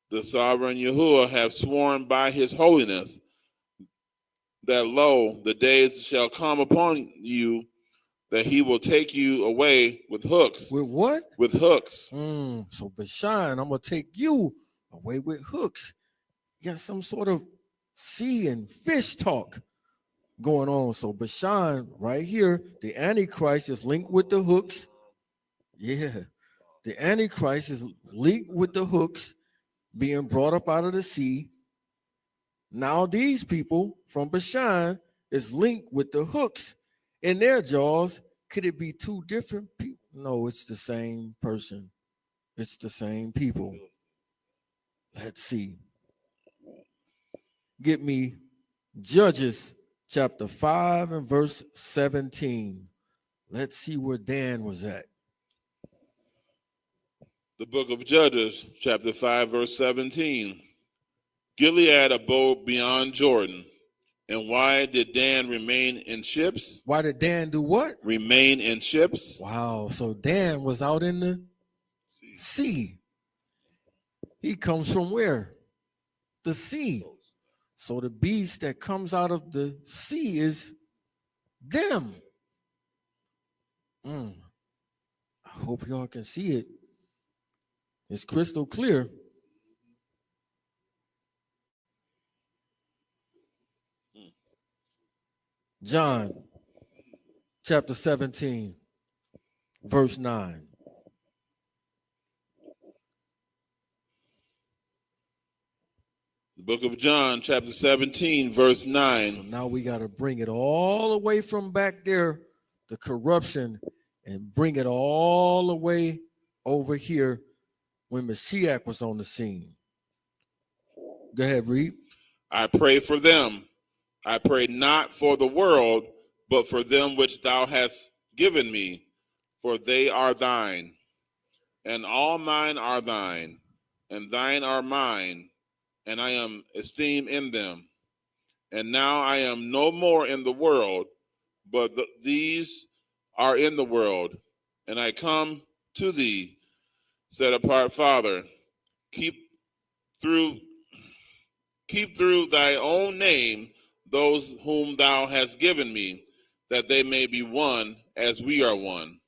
The sovereign Yahuwah hath sworn by his holiness that, lo, the days shall come upon you that he will take you away with hooks. With what? With hooks. So Bashan, I'm going to take you away with hooks. You got some sort of sea and fish talk going on. So Bashan, right here, the Antichrist is linked with the hooks. Yeah. The Antichrist is linked with the hooks being brought up out of the sea. Now these people from Bashan is linked with the hooks in their jaws. Could it be two different people? No, it's the same person. It's the same people. Let's see. Get me Judges chapter 5 and verse 17. Let's see where Dan was at. The book of Judges, chapter 5, verse 17. Gilead abode beyond Jordan. And why did Dan remain in ships? Why did Dan do what? Remain in ships. Wow, so Dan was out in the sea. He comes from where? The sea. So the beast that comes out of the sea is them. I hope y'all can see it. It's crystal clear. John chapter 17, verse 9. The book of John, chapter 17, verse 9. So now we got to bring it all the way from back there, the corruption, and bring it all the way over here when Mashiach was on the scene. Go ahead, read. I pray for them. I pray not for the world, but for them which thou hast given me, for they are thine. And all mine are thine, and thine are mine, and I am esteemed in them. And now I am no more in the world, but these are in the world, and I come to thee, set apart Father. Keep through thy own name those whom thou hast given me, that they may be one as we are one.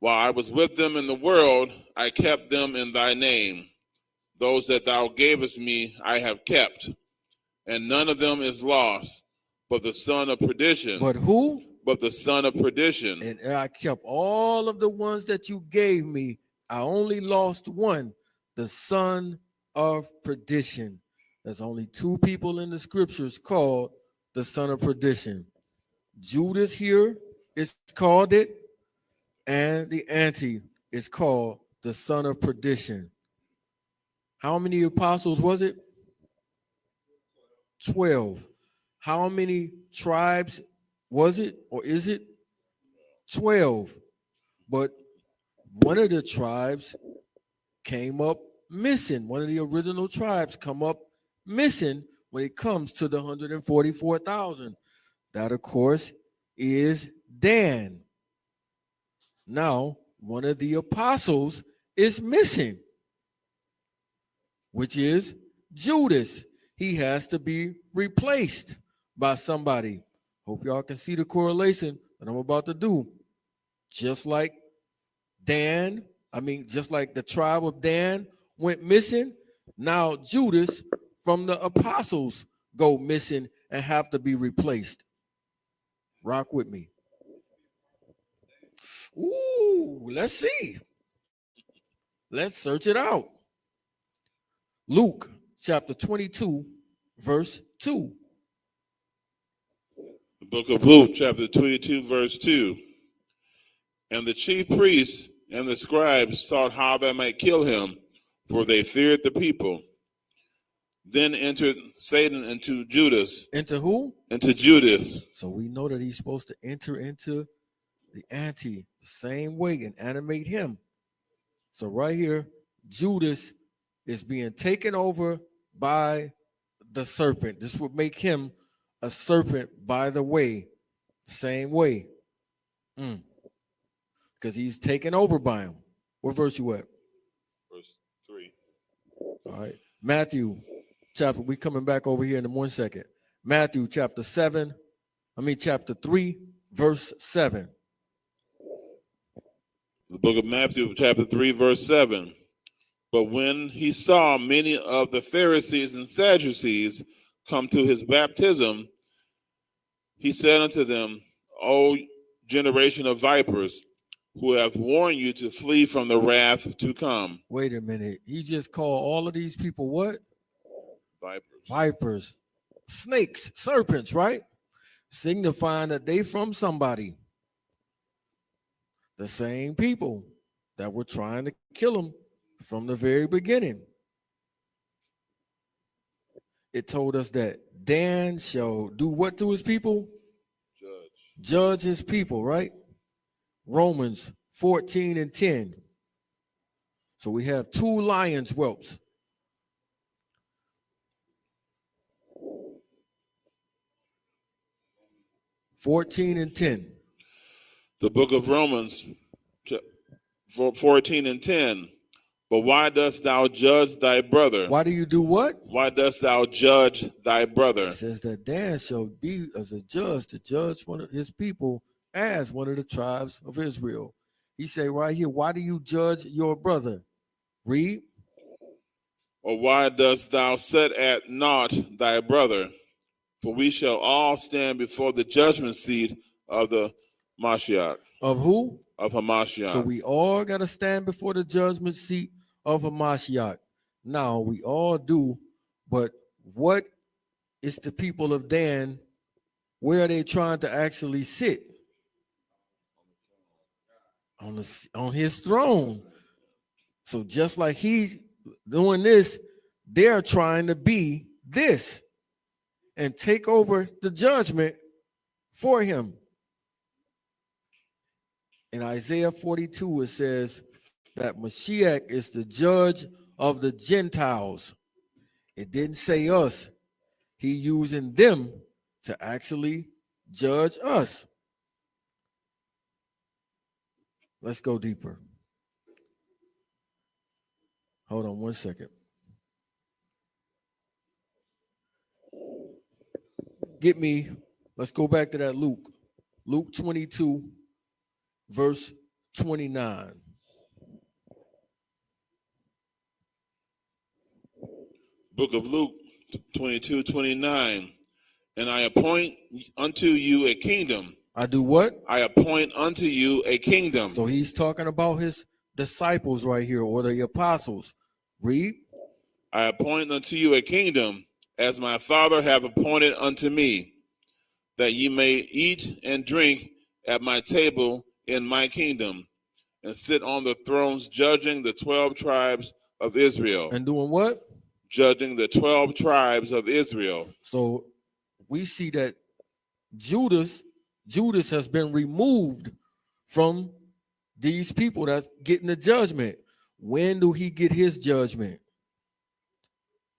While I was with them in the world, I kept them in thy name. Those that thou gavest me I have kept, and none of them is lost, but the son of perdition. But who? But the son of perdition. And I kept all of the ones that you gave me. I only lost one, the son of perdition. There's only two people in the scriptures called the son of perdition. Judas here is called it, and the anti is called the son of perdition. How many apostles was it? 12. How many tribes was it, or is it? 12. But one of the tribes came up missing. One of the original tribes come up missing when it comes to the 144,000. That, of course, is Dan. Now, one of the apostles is missing, which is Judas. He has to be replaced by somebody. Hope y'all can see the correlation that I'm about to do. Just like just like the tribe of Dan went missing, now Judas from the apostles go missing and have to be replaced. Rock with me. Ooh, let's see. Let's search it out. Luke chapter 22, verse 2. The book of Luke, chapter 22, verse 2. And the chief priests and the scribes sought how they might kill him, for they feared the people. Then entered Satan into Judas. Into who? Into Judas. So we know that he's supposed to enter into the anti the same way and animate him. So right here, Judas is being taken over by the serpent. This would make him a serpent by the way, same way. Because he's taken over by him. What verse you at? Verse 3. All right. Matthew chapter, we coming back over here in 1 second. Matthew chapter 3, verse 7. The book of Matthew, chapter 3, verse 7. But when he saw many of the Pharisees and Sadducees come to his baptism, he said unto them, O generation of vipers, who have warned you to flee from the wrath to come. Wait a minute. He just called all of these people what? Vipers. Vipers. Snakes, serpents, right? Signifying that they from somebody. The same people that were trying to kill him from the very beginning. It told us that Dan shall do what to his people? Judge his people, right? Romans 14 and 10. So we have two lions' whelps. (14 and 10). The book of Romans 14 and 10. But why dost thou judge thy brother? Why do you do what? Why dost thou judge thy brother? It says that Dan shall be as a judge to judge one of his people as one of the tribes of Israel. He say right here, why do you judge your brother? Read. Or why dost thou set at naught thy brother? For we shall all stand before the judgment seat of the Mashiach. Of who? Of Hamashiach. So we all got to stand before the judgment seat of Hamashiach. Now we all do But what is the people of Dan, where are they trying to actually sit? On his throne. So just like he's doing this, they're trying to be this and take over the judgment for him. In Isaiah 42, it says that Mashiach is the judge of the Gentiles. It didn't say us. He using them to actually judge us. Let's go deeper. Hold on one second. Let's go back to that Luke. Luke 22, verse 29. Book of Luke 22:29. And I appoint unto you a kingdom. I do what? I appoint unto you a kingdom. So he's talking about his disciples right here, or the apostles. Read. I appoint unto you a kingdom, as my Father have appointed unto me, that ye may eat and drink at my table in my kingdom, and sit on the thrones judging the 12 tribes of Israel. And doing what? Judging the 12 tribes of Israel. So we see that Judas has been removed from these people that's getting the judgment. When do he get his judgment?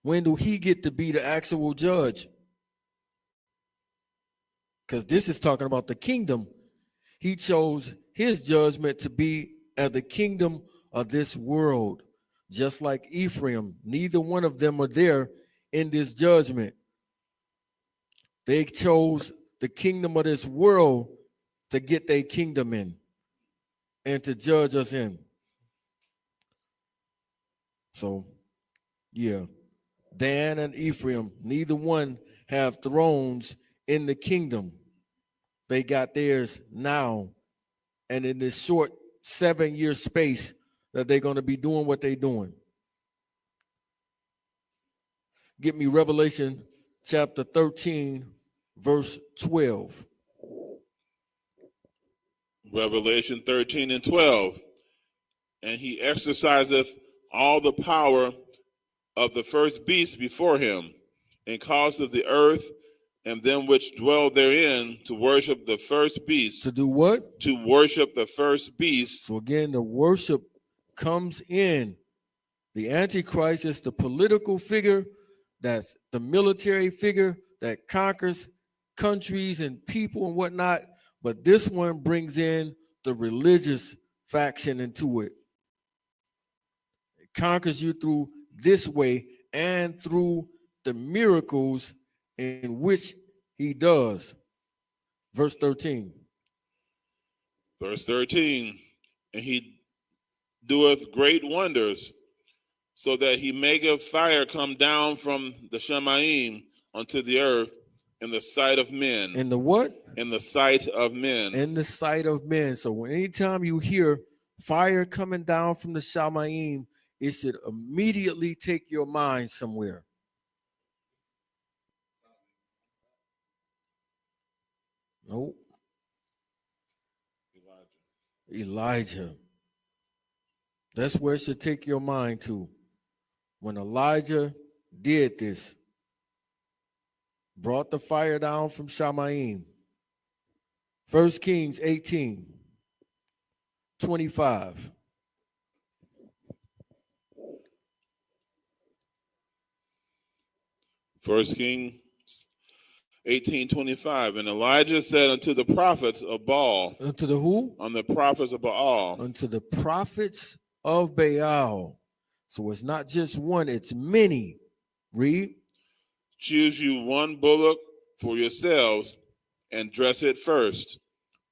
When do he get to be the actual judge? Because this is talking about the kingdom. He chose his judgment to be at the kingdom of this world. Just like Ephraim, neither one of them are there in this judgment. They chose the kingdom of this world to get their kingdom in and to judge us in. So, yeah, Dan and Ephraim, neither one have thrones in the kingdom. They got theirs now, and in this short 7-year space that they're going to be doing what they're doing. Get me Revelation chapter 13, verse 12. Revelation 13:12. And he exerciseth all the power of the first beast before him, and causeth the earth and them which dwell therein to worship the first beast. To do what? To worship the first beast. So again, the worship comes in. The Antichrist is the political figure, that's the military figure that conquers countries and people and whatnot. But this one brings in the religious faction into it. It conquers you through this way and through the miracles in which he does. Verse 13. Verse 13. And he doeth great wonders, so that he maketh fire come down from the Shemaim unto the earth in the sight of men. In the what? In the sight of men. In the sight of men. So anytime you hear fire coming down from the Shemaim, it should immediately take your mind somewhere. Nope. Elijah. That's where it should take your mind to. When Elijah did this, brought the fire down from Shemaim. 1 Kings 18:25. First Kings 18:25. And Elijah said unto the prophets of Baal. Unto the who? On the prophets of Baal. Unto the prophets of Baal. So it's not just one, it's many. Read. Choose you one bullock for yourselves, and dress it first,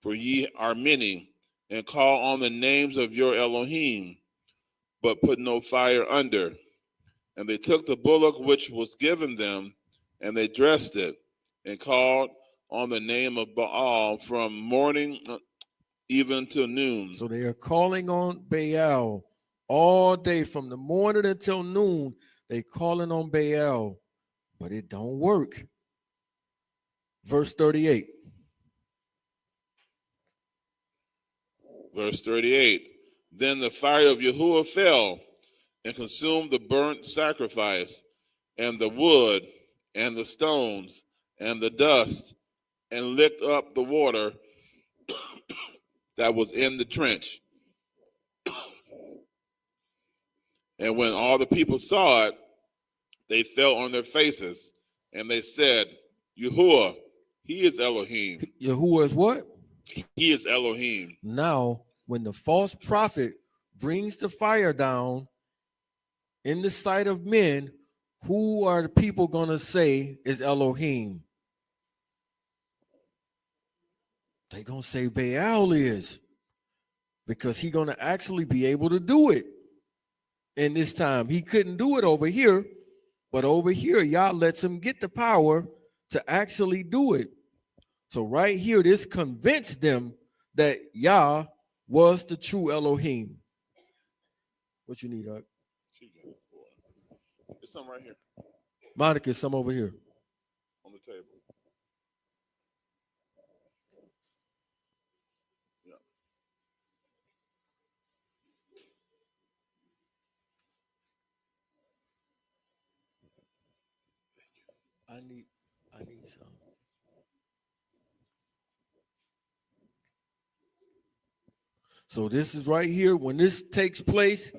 for ye are many, and call on the names of your Elohim, but put no fire under. And they took the bullock which was given them, and they dressed it, and called on the name of Baal from morning even till noon. So they are calling on Baal all day, from the morning until noon. They calling on Baal. but it don't work. Verse 38. Verse 38. Then the fire of Yahuwah fell and consumed the burnt sacrifice and the wood and the stones and the dust and licked up the water that was in the trench. And when all the people saw it, they fell on their faces and they said, Yahuwah, he is Elohim. Yahuwah is what? He is Elohim. Now, when the false prophet brings the fire down in the sight of men, who are the people going to say is Elohim? They're going to say Baal is, because he's going to actually be able to do it in this time. He couldn't do it over here, but over here, Yah lets him get the power to actually do it. So right here, this convinced them that Yah was the true Elohim. What you need, Doc? There's some right here Monica, some over here. on the table. Yeah. I need some. So this is right here. When this takes place,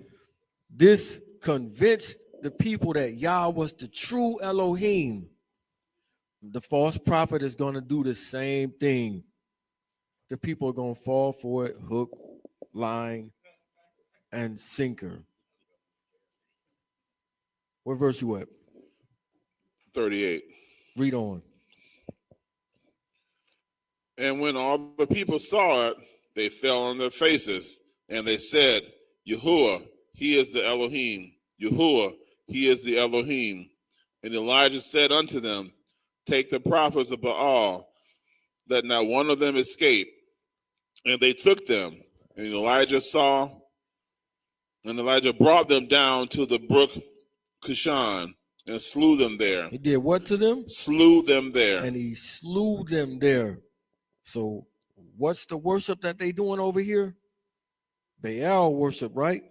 this convinced the people that Yah was the true Elohim. The false prophet is going to do the same thing. The people are going to fall for it, hook, line, and sinker. What verse you at? 38. Read on. And when all the people saw it, they fell on their faces, and they said, Yahuwah, he is the Elohim. Yahuwah, he is the Elohim. And Elijah said unto them, take the prophets of Baal, that not one of them escape. And they took them, and Elijah brought them down to the brook Kishon, and slew them there. He did what to them? Slew them there. And he slew them there. So what's the worship that they doing over here? Baal worship, right?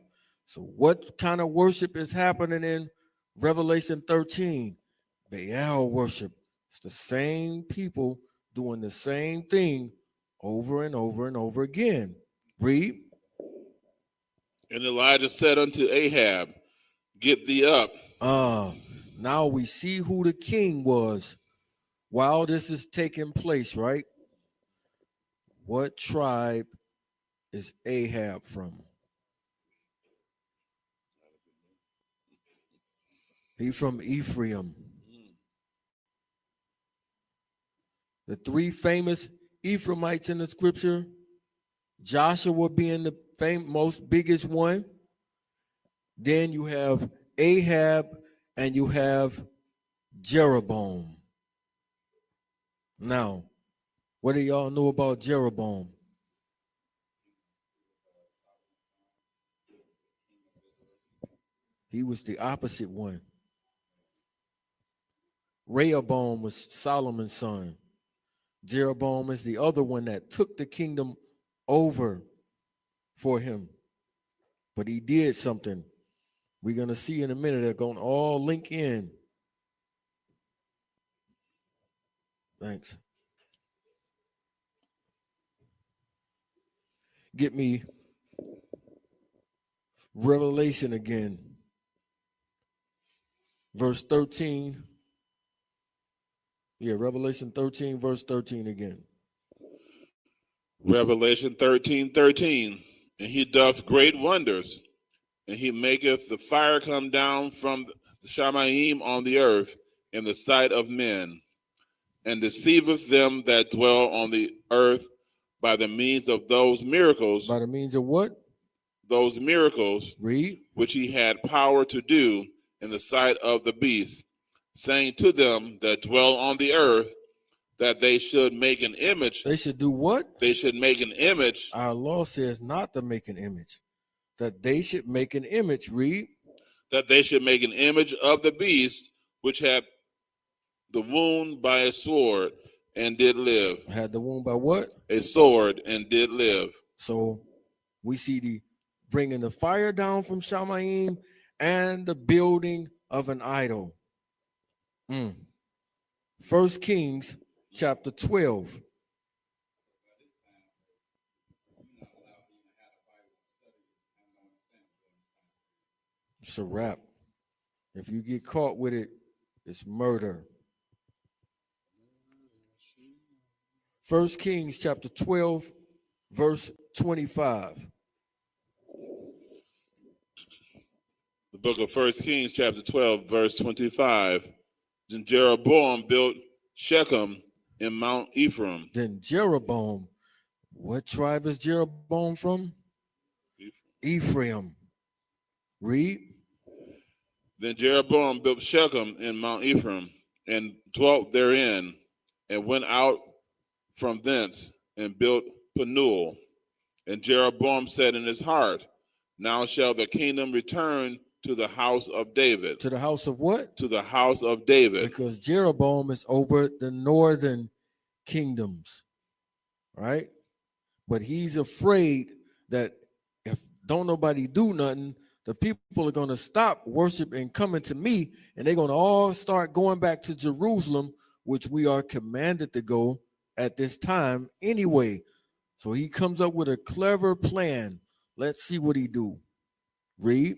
So what kind of worship is happening in Revelation 13? Baal worship. It's the same people doing the same thing over and over and over again. Read. And Elijah said unto Ahab, get thee up. Now we see who the king was while this is taking place, right? What tribe is Ahab from? He from Ephraim. The three famous Ephraimites in the scripture, Joshua being the most biggest one. Then you have Ahab and you have Jeroboam. Now, what do y'all know about Jeroboam? He was the opposite one. Rehoboam was Solomon's son. Jeroboam is the other one that took the kingdom over for him. But he did something. We're going to see in a minute. They're going to all link in. Thanks. Get me Revelation again. Verse 13. Yeah, Revelation 13, verse 13 again. Revelation 13:13. And he doth great wonders, and he maketh the fire come down from the Shamayim on the earth in the sight of men, and deceiveth them that dwell on the earth by the means of those miracles. By the means of what? Those miracles. Read. Which he had power to do in the sight of the beast, saying to them that dwell on the earth that they should make an image. They should do what? They should make an image. Our law says not to make an image. That they should make an image. Read. That they should make an image of the beast which had the wound by a sword and did live. Had the wound by what? A sword and did live. So we see the bringing the fire down from Shamayim and the building of an idol. 1 Kings chapter 12. It's a wrap. If you get caught with it, it's murder. 1 Kings chapter 12, verse 25. The book of 1 Kings chapter 12, verse 25. Then Jeroboam built Shechem in Mount Ephraim. Then Jeroboam, what tribe is Jeroboam from? Ephraim. Read. Then Jeroboam built Shechem in Mount Ephraim and dwelt therein, and went out from thence and built Penuel. And Jeroboam said in his heart, now shall the kingdom return to the house of David. To the house of what? To the house of David. Because Jeroboam is over the northern kingdoms, right? But he's afraid that if don't nobody do nothing, the people are going to stop worship and coming to me, and they're going to all start going back to Jerusalem, which we are commanded to go at this time anyway. So he comes up with a clever plan. Let's see what he do. Read.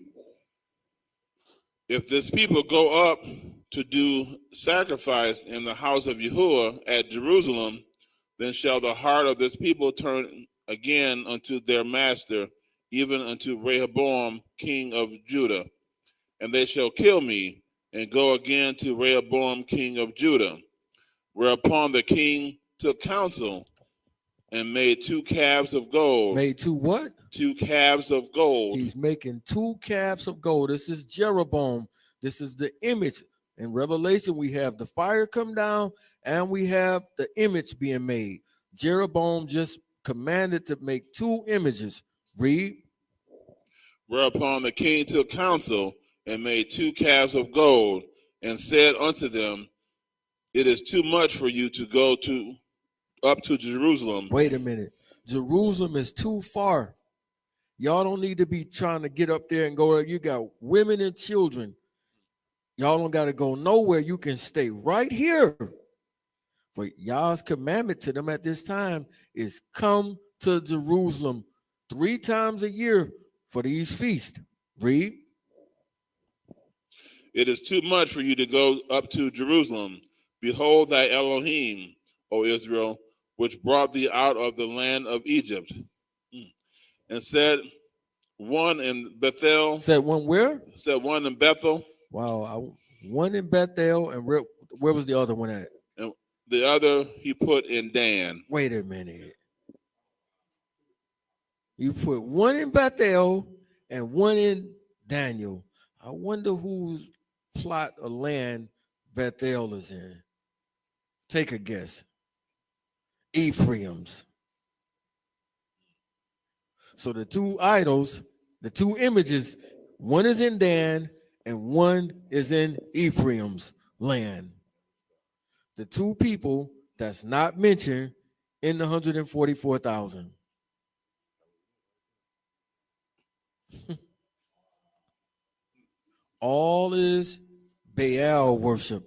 If this people go up to do sacrifice in the house of Yahuwah at Jerusalem, then shall the heart of this people turn again unto their master, even unto Rehoboam, king of Judah. And they shall kill me, and go again to Rehoboam, king of Judah. Whereupon the king took counsel and made 2 calves of gold. Made 2 what? 2 calves of gold. He's making 2 calves of gold. This is Jeroboam. This is the image. In Revelation, we have the fire come down and we have the image being made. Jeroboam just commanded to make 2 images. Read. Whereupon the king took counsel and made 2 calves of gold, and said unto them, it is too much for you to go up to Jerusalem. Wait a minute. Jerusalem is too far. Y'all don't need to be trying to get up there and go. You got women and children. Y'all don't got to go nowhere. You can stay right here. For y'all's commandment to them at this time is come to Jerusalem 3 times a year for these feasts. Read. It is too much for you to go up to Jerusalem. Behold thy Elohim, O Israel, which brought thee out of the land of Egypt. And said one in Bethel. Said one where? Said one in Bethel. Wow. One in Bethel, and where was the other one at? And the other he put in Dan. Wait a minute. You put one in Bethel and one in Daniel. I wonder whose plot of land Bethel is in. Take a guess. Ephraim's. So the 2 idols, the 2 images, one is in Dan and one is in Ephraim's land. The 2 people that's not mentioned in the 144,000. All is Baal worship.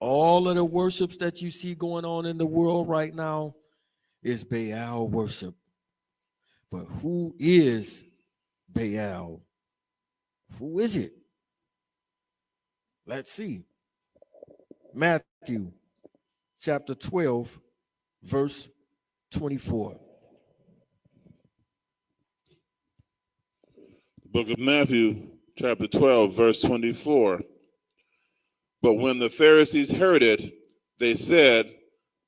All of the worships that you see going on in the world right now is Baal worship. But who is Baal? Who is it? Let's see. Matthew chapter 12, verse 24. Book of Matthew, chapter 12, verse 24. But when the Pharisees heard it, they said,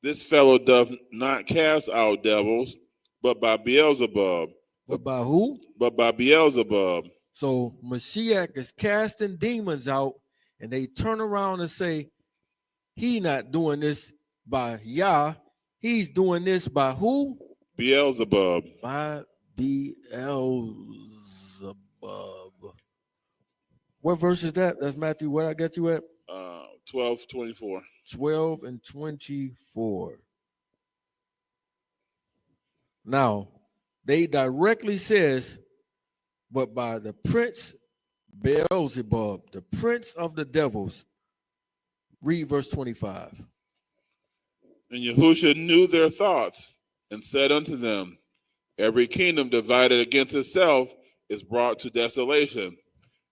this fellow doth not cast out devils, but by Beelzebub. But by who? But by Beelzebub. So Mashiach is casting demons out, and they turn around and say, he not doing this by Yah, he's doing this by who? Beelzebub. By Beelzebub. What verse is that? That's Matthew. Where I got you at? 12:24. 12 and 24. Now, they directly says, but by the prince Beelzebub, the prince of the devils. Read verse 25. And Yahusha knew their thoughts and said unto them, every kingdom divided against itself is brought to desolation,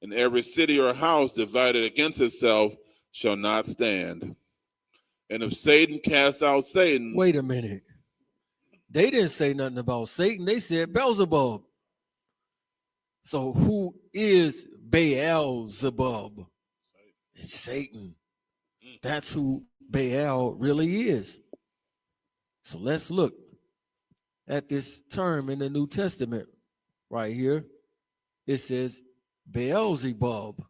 and every city or house divided against itself shall not stand. And if Satan cast out Satan... Wait a minute. They didn't say nothing about Satan. They said Beelzebub. So who is Beelzebub? It's Satan. That's who Baal really is. So let's look at this term in the New Testament right here. It says Beelzebub,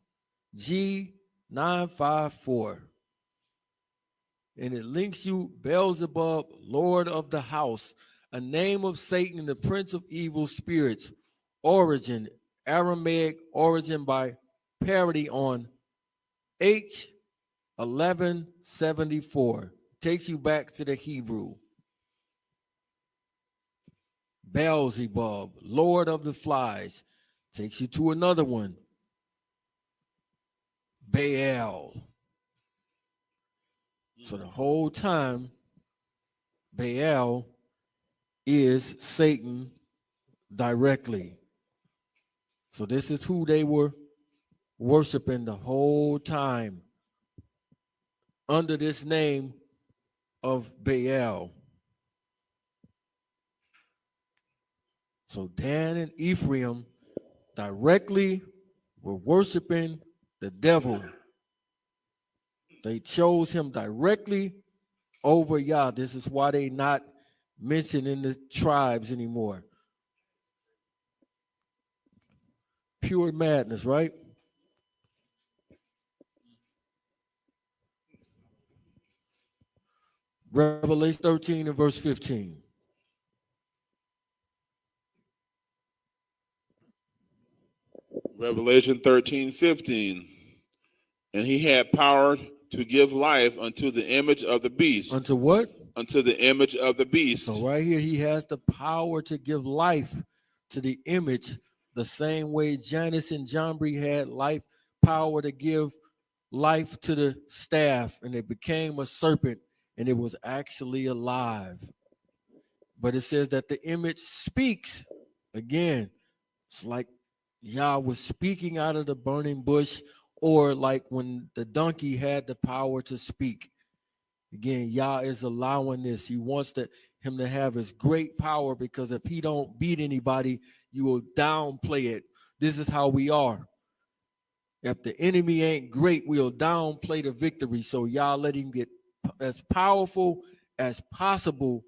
G954. And it links you Beelzebub, Lord of the house, a name of Satan, the prince of evil spirits. Origin, Aramaic origin by parody on H1174. Takes you back to the Hebrew. Beelzebub, Lord of the flies. Takes you to another one. Baal. So the whole time, Baal is Satan directly. So this is who they were worshiping the whole time under this name of Baal. So Dan and Ephraim directly were worshiping the devil. They chose him directly over Yah. This is why they not mentioned in the tribes anymore. Pure madness, right? Revelation 13 and verse 15. Revelation 13:15. And he had power to give life unto the image of the beast. Unto what? Unto the image of the beast. So right here, he has the power to give life to the image, the same way Janus and Jambri had life, power to give life to the staff, and it became a serpent, and it was actually alive. But it says that the image speaks. Again, it's like Yah was speaking out of the burning bush, or like when the donkey had the power to speak. Again, Yah is allowing this. He wants him to have his great power, because if he don't beat anybody, you will downplay it. This is how we are. If the enemy ain't great, we'll downplay the victory. So Yah let him get as powerful as possible,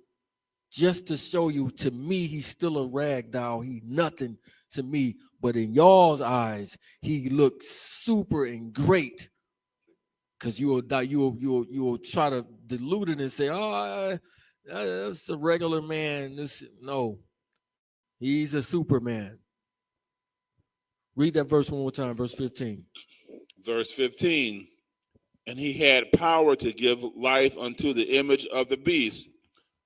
just to show you, to me, he's still a rag doll. He nothing to me. But in y'all's eyes, he looks super and great. Because you will try to dilute it and say, oh, that's a regular man. No, he's a Superman. Read that verse one more time, verse 15. Verse 15. And he had power to give life unto the image of the beast,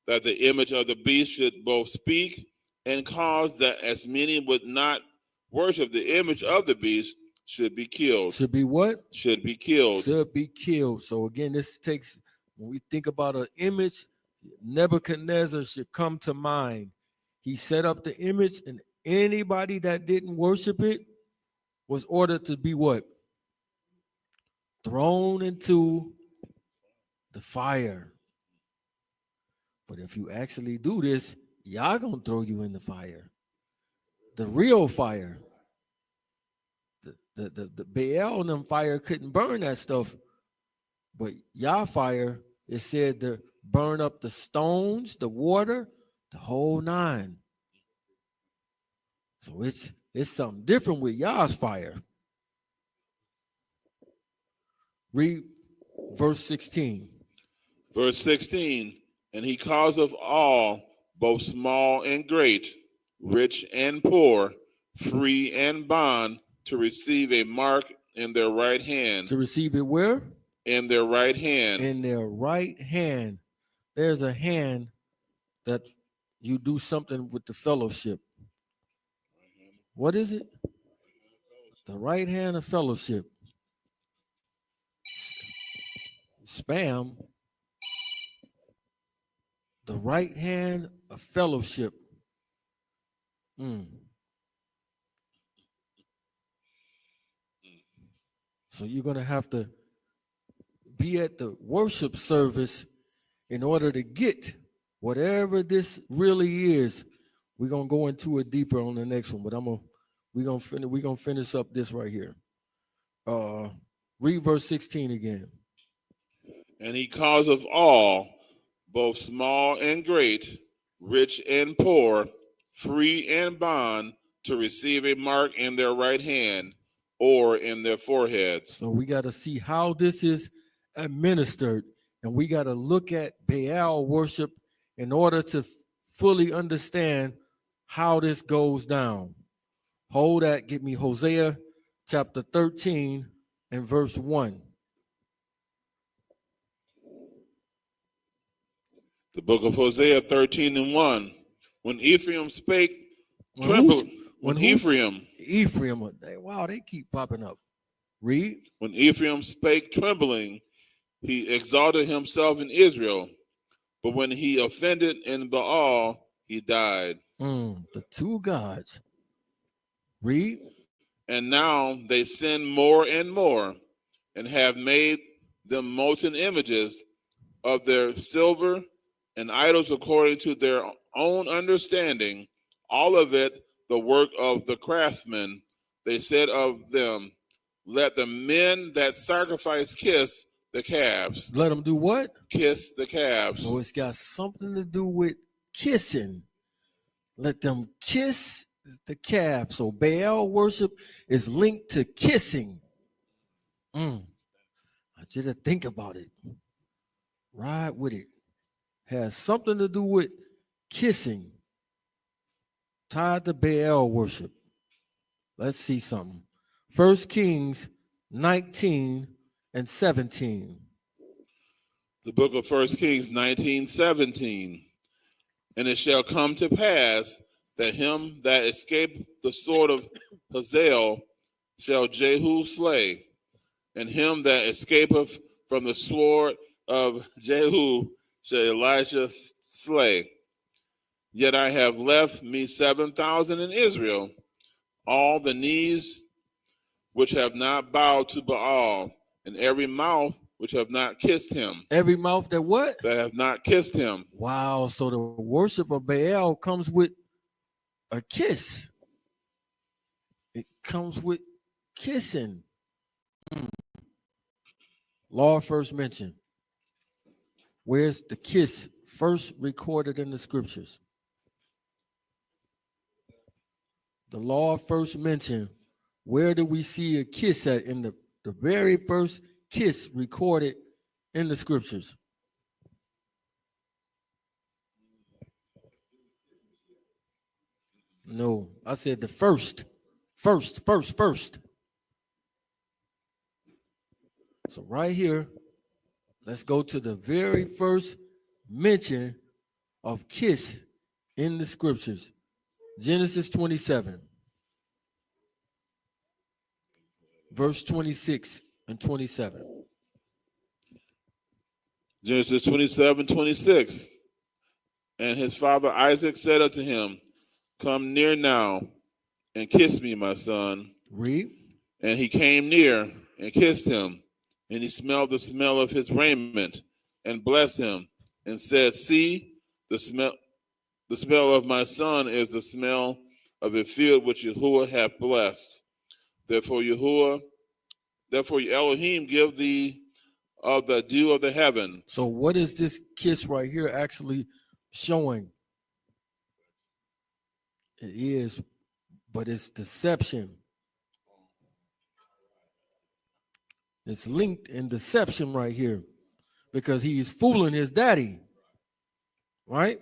that the image of the beast should both speak and cause that as many would not worship the image of the beast should be killed. Should be what? Should be killed. Should be killed. So again, this takes, when we think about an image, Nebuchadnezzar should come to mind. He set up the image, and anybody that didn't worship it was ordered to be what? Thrown into the fire. But if you actually do this, Yah gonna throw you in the fire. The real fire. The Baal and them fire couldn't burn that stuff. But Yah fire, it said to burn up the stones, the water, the whole nine. So it's something different with Yah's fire. Read verse 16. Verse 16. And he causeth all, both small and great, rich and poor, free and bond, to receive a mark in their right hand. To receive it where? in their right hand. In their right hand. There's a hand that you do something with the fellowship. What is it? The right hand of fellowship. Spam. The right hand of fellowship. So you're going to have to be at the worship service in order to get whatever this really is. We're going to go into it deeper on the next one, but we're going to finish up this right here. Read verse 16 again. And he caused of all, both small and great, rich and poor, free and bond, to receive a mark in their right hand or in their foreheads. So we got to see how this is administered, and we got to look at Baal worship in order to fully understand how this goes down. Hold that. Get me Hosea chapter 13 and verse 1. The book of Hosea 13 and 1. When Ephraim spake, Ephraim, wow, they keep popping up. Read. When Ephraim spake trembling, he exalted himself in Israel. But when he offended in Baal, he died. The two gods. Read. And now they sin more and more, and have made them molten images of their silver and idols according to their own understanding, all of it the work of the craftsmen. They said of them, let the men that sacrifice kiss the calves. Let them do what? Kiss the calves. So it's got something to do with kissing. Let them kiss the calf. So Baal worship is linked to kissing. I want you to think about it. Ride with it. Has something to do with kissing. Tied to Baal worship. Let's see something. 1 Kings 19 and 17. The book of 1 Kings 19:17. And it shall come to pass that him that escaped the sword of Hazael shall Jehu slay, and him that escapeth from the sword of Jehu shall Elisha slay. Yet I have left me 7,000 in Israel, all the knees which have not bowed to Baal, and every mouth which have not kissed him. Every mouth that what? That have not kissed him. Wow, so the worship of Baal comes with a kiss. It comes with kissing. Law first mentioned. Where's the kiss first recorded in the scriptures? The law first mentioned. Where do we see a kiss at in the very first kiss recorded in the scriptures? No, I said the first. So right here, let's go to the very first mention of kiss in the scriptures. Genesis 27, verse 26 and 27. Genesis 27:26. And his father Isaac said unto him, come near now and kiss me, my son. Read. And he came near and kissed him, and he smelled the smell of his raiment and blessed him and said, see, the smell of my son is the smell of a field which Yahuwah hath blessed. Therefore Elohim give thee of the dew of the heaven. So what is this kiss right here actually showing? It is, but it's deception. It's linked in deception right here because he's fooling his daddy, right?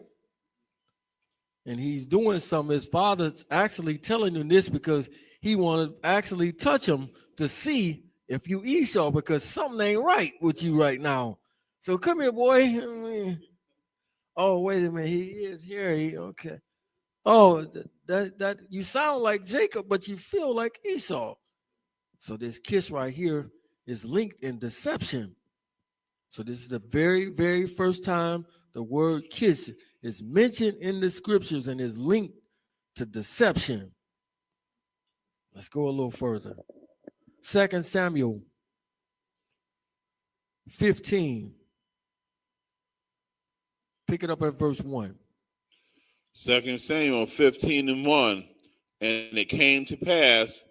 And he's doing something. His father's actually telling him this because he wanted to actually touch him to see if you Esau, because something ain't right with you right now. So come here, boy. Oh, wait a minute. He is here. Okay. Oh, that you sound like Jacob, but you feel like Esau. So this kiss right here is linked in deception. So this is the very, very first time the word kiss is mentioned in the scriptures and is linked to deception. Let's go a little further. 2 Samuel 15. Pick it up at verse 1. 2 Samuel 15:1. And it came to pass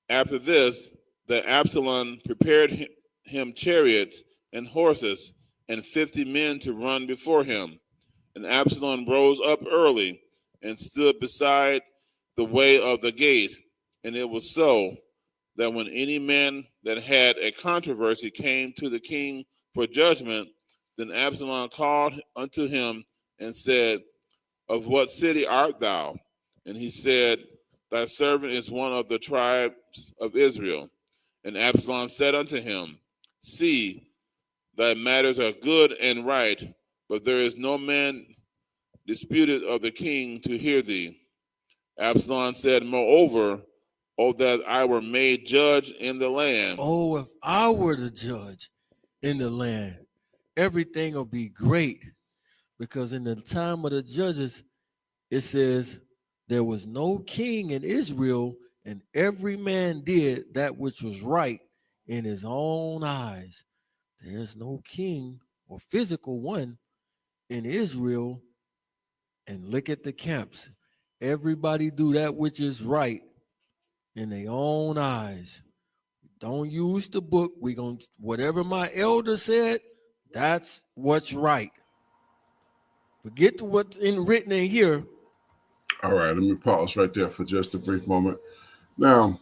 after this that Absalom prepared him chariots and horses and 50 men to run before him. And Absalom rose up early and stood beside the way of the gate. And it was so that when any man that had a controversy came to the king for judgment, then Absalom called unto him and said, Of what city art thou? And he said, Thy servant is one of the tribes of Israel. And Absalom said unto him, See, thy matters are good and right, but there is no man disputed of the king to hear thee. Absalom said, Moreover, O that I were made judge in the land. Oh, if I were the judge in the land, everything will be great. Because in the time of the judges, it says there was no king in Israel, and every man did that which was right in his own eyes. There's no king or physical one in Israel. And look at the camps. Everybody do that which is right in their own eyes. Don't use the book. We gonna whatever my elder said, that's what's right. Forget what's written in here. All right, let me pause right there for just a brief moment. Now,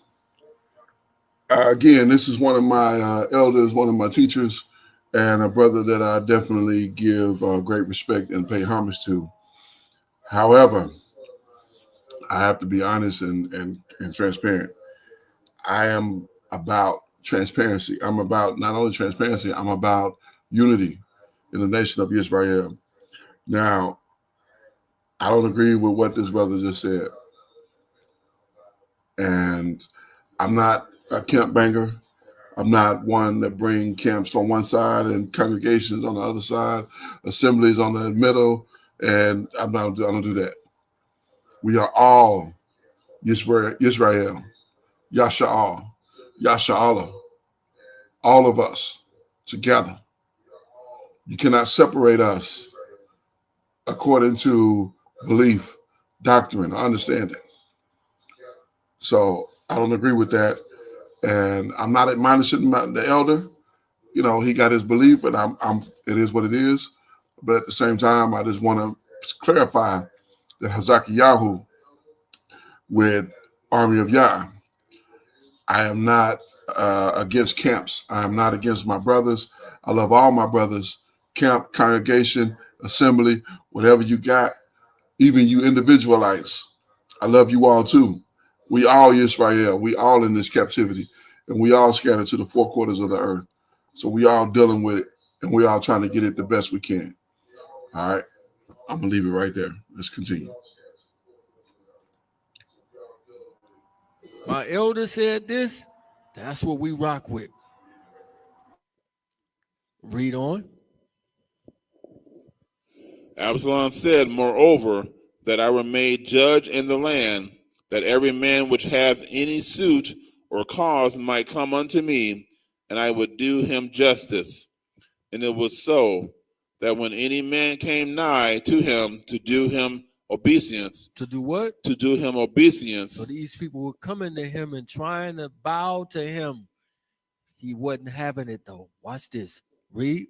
again, this is one of my elders, one of my teachers, and a brother that I definitely give great respect and pay homage to. However, I have to be honest and transparent. I am about transparency. I'm about not only transparency, I'm about unity in the nation of Israel. Now, I don't agree with what this brother just said. And I'm not a camp banger. I'm not one that bring camps on one side and congregations on the other side, assemblies on the middle, and I don't do that. We are all Israel, Yasha'al, Yasha'Allah, all of us together. You cannot separate us according to belief, doctrine, understanding. So I don't agree with that. And I'm not admonishing the elder. You know, he got his belief, and it is what it is. But at the same time, I just want to clarify that Hazakiyahu with Army of Yah, I am not against camps. I am not against my brothers. I love all my brothers. Camp, congregation, assembly, whatever you got, even you individualites. I love you all too. We all Israel. We all in this captivity, and we all scattered to the four quarters of the earth. So we all dealing with it, and we all trying to get it the best we can. All right, I'm gonna leave it right there. Let's continue. My elder said this. That's what we rock with. Read on. Absalom said, Moreover, that I were made judge in the land, that every man which hath any suit or cause might come unto me, and I would do him justice. And it was so, that when any man came nigh to him to do him obeisance. To do what? To do him obeisance. So these people were coming to him and trying to bow to him. He wasn't having it though. Watch this. Read.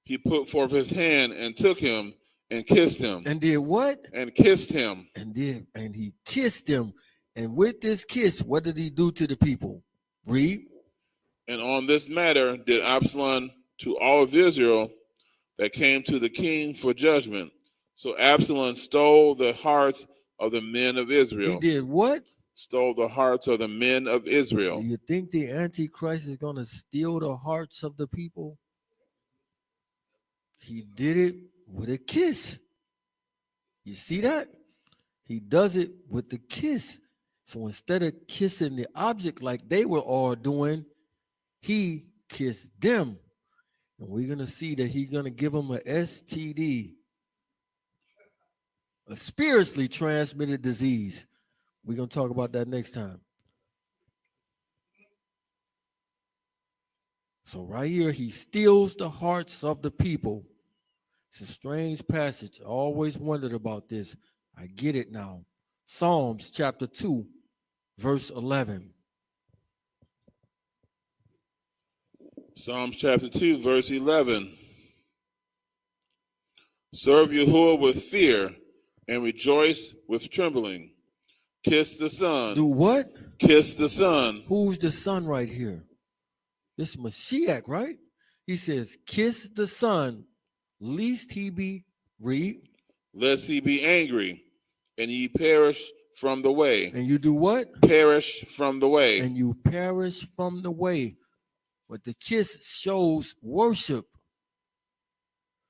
He put forth his hand and took him and kissed him. And did what? And kissed him. And he kissed him. And with this kiss, what did he do to the people? Read. And on this matter did Absalom to all of Israel that came to the king for judgment. So Absalom stole the hearts of the men of Israel. He did what? stole the hearts of the men of Do Israel. you think the Antichrist is going to steal the hearts of the people? He did it with a kiss. You see that? He does it with the kiss. So instead of kissing the object like they were all doing, he kissed them. And we're going to see that he's going to give them a STD, a spiritually transmitted disease. We're going to talk about that next time. So right here, he steals the hearts of the people. It's a strange passage. I always wondered about this. I get it now. Psalms chapter 2, verse 11. Psalms chapter 2, verse 11. Serve Yahuwah with fear and rejoice with trembling. Kiss the Son. Do what? Kiss the Son. Who's the Son right here? This Mashiach, right? He says, kiss the Son, lest he be, read. Lest he be angry, and ye perish from the way. And you do what? Perish from the way. And you perish from the way. But the kiss shows worship.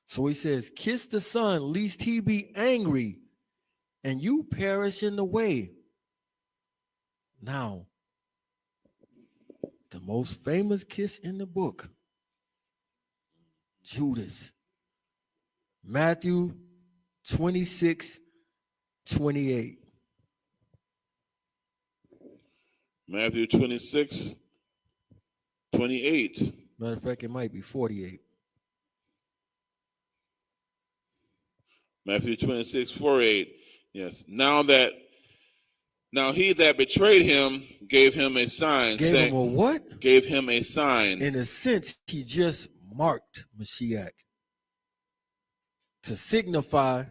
So he says, kiss the Son, lest he be angry, and you perish in the way. Now, the most famous kiss in the book, Judas. Matthew 26:28. Matthew 26:28. Matter of fact, it might be 48. Matthew 26:48. Yes. Now he that betrayed him gave him a sign. Gave him a what? Gave him a sign. In a sense, he just marked Mashiach to signify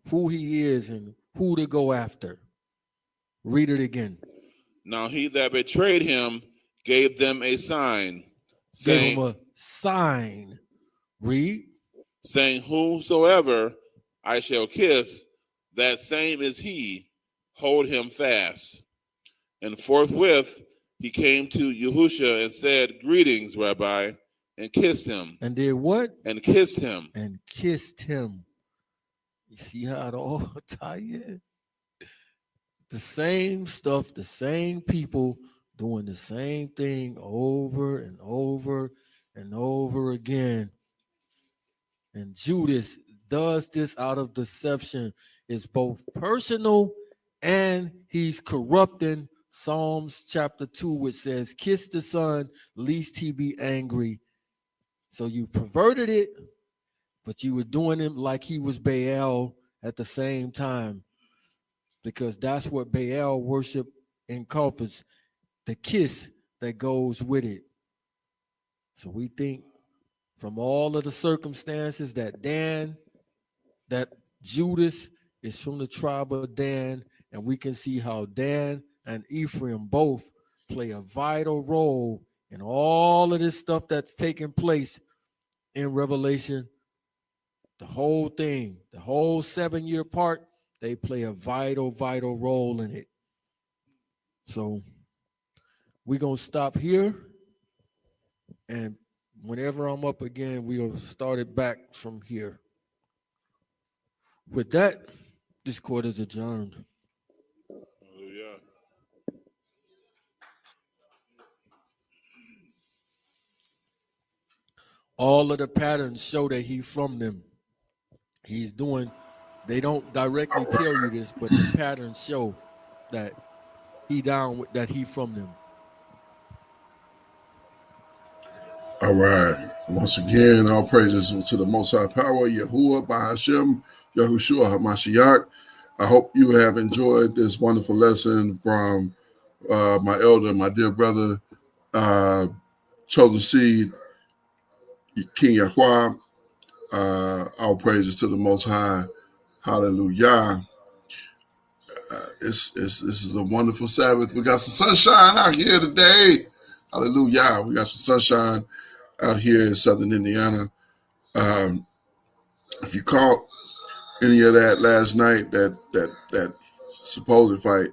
who he is and who to go after. Read it again. Now he that betrayed him gave them a sign. Gave him a sign. Read. Saying, whosoever I shall kiss, that same is he. Hold him fast. And forthwith he came to Yahusha and said, greetings, Rabbi, and kissed him. And did what? And kissed him. And kissed him. You see how it all tie in? The same stuff, the same people doing the same thing over and over and over again. And Judas does this out of deception. It's both personal and he's corrupting Psalms chapter 2, which says, kiss the Son, lest he be angry. So you perverted it, but you were doing him like he was Baal at the same time, because that's what Baal worship encompasses, the kiss that goes with it. So we think from all of the circumstances that Judas is from the tribe of Dan, and we can see how Dan and Ephraim both play a vital role in all of this stuff that's taking place in Revelation. The whole thing, the whole 7-year part, they play a vital role in it. So we're going to stop here, and whenever I'm up again, we'll start it back from here. With that, this court is adjourned. Hallelujah. All of the patterns show that he's from them. He's doing, they don't directly tell you this, but the patterns show that he down with, that he from them. All right. Once again, all praises to the Most High Power, Yahuwah, Bahashem, Yahushua, HaMashiach. I hope you have enjoyed this wonderful lesson from my elder, my dear brother, chosen seed, King Yahweh. All praises to the Most High. Hallelujah. This is a wonderful Sabbath. We got some sunshine out here today. Hallelujah. We got some sunshine out here in Southern Indiana. If you caught any of that last night, that supposed fight,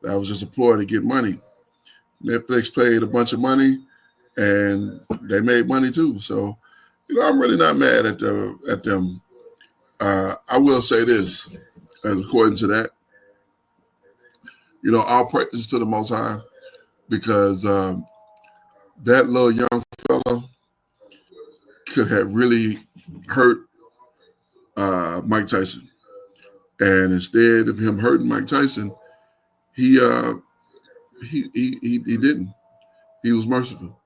That was just a ploy to get money. Netflix paid a bunch of money, and they made money too. So, I'm really not mad at them. I will say this, according to that, all praises to the Most High, because that little young fella could have really hurt Mike Tyson, and instead of him hurting Mike Tyson, he didn't. He was merciful.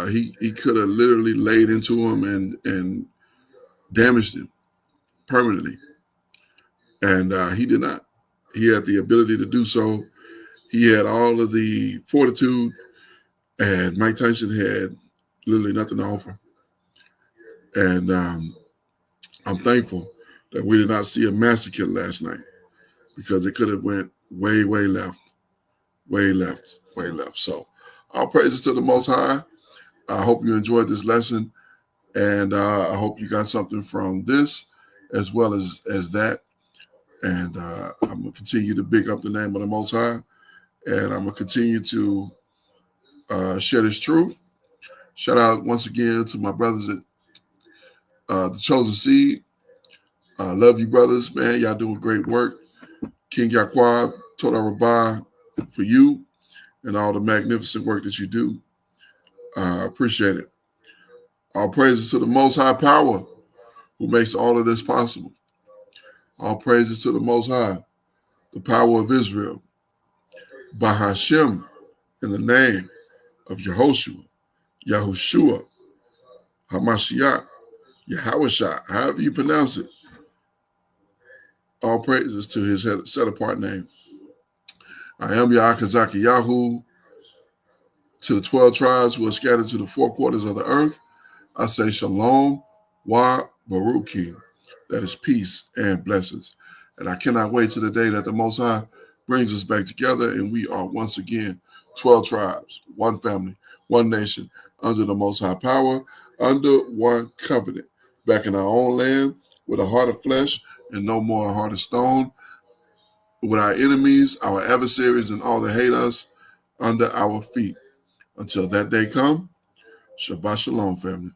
He could have literally laid into him and damaged him permanently, and he did not. He had the ability to do so. He had all of the fortitude, and Mike Tyson had literally nothing to offer. And I'm thankful that we did not see a massacre last night, because it could have went way, way left, way left, way left. So all praises to the Most High. I hope you enjoyed this lesson, and I hope you got something from this as well as that. And I'm going to continue to big up the name of the Most High, and I'm going to continue to share this truth. Shout out once again to my brothers at The Chosen Seed. Love you, brothers, man. Y'all doing great work. King Yaquab, Toda Rabbah for you and all the magnificent work that you do. Appreciate it. All praises to the Most High Power who makes all of this possible. All praises to the Most High, the power of Israel. By Hashem, in the name of Yehoshua, Yahushua, Hamashiach, Yahawashah, however you pronounce it. All praises to his set apart name. I am Yahakazaki Yahu. To the 12 tribes who are scattered to the four quarters of the earth, I say Shalom, Wa Baruki. That is peace and blessings. And I cannot wait to the day that the Most High brings us back together and we are once again 12 tribes, one family, one nation, under the Most High power, under one covenant, back in our own land with a heart of flesh and no more a heart of stone, with our enemies, our adversaries, and all that hate us under our feet. Until that day come, Shabbat Shalom, family.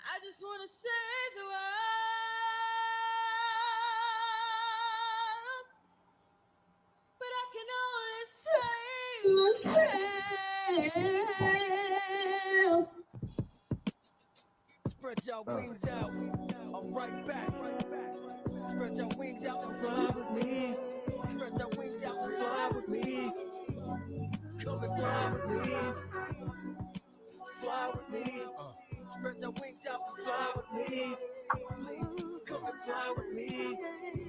I just want to save the world, but I can only save myself. Spread your wings out, I'm right back. Spread your wings out and fly with me. Spread your wings out and fly with me. Come and fly with me. Fly with me. Spread your wings out and fly with me. Please come and fly with me.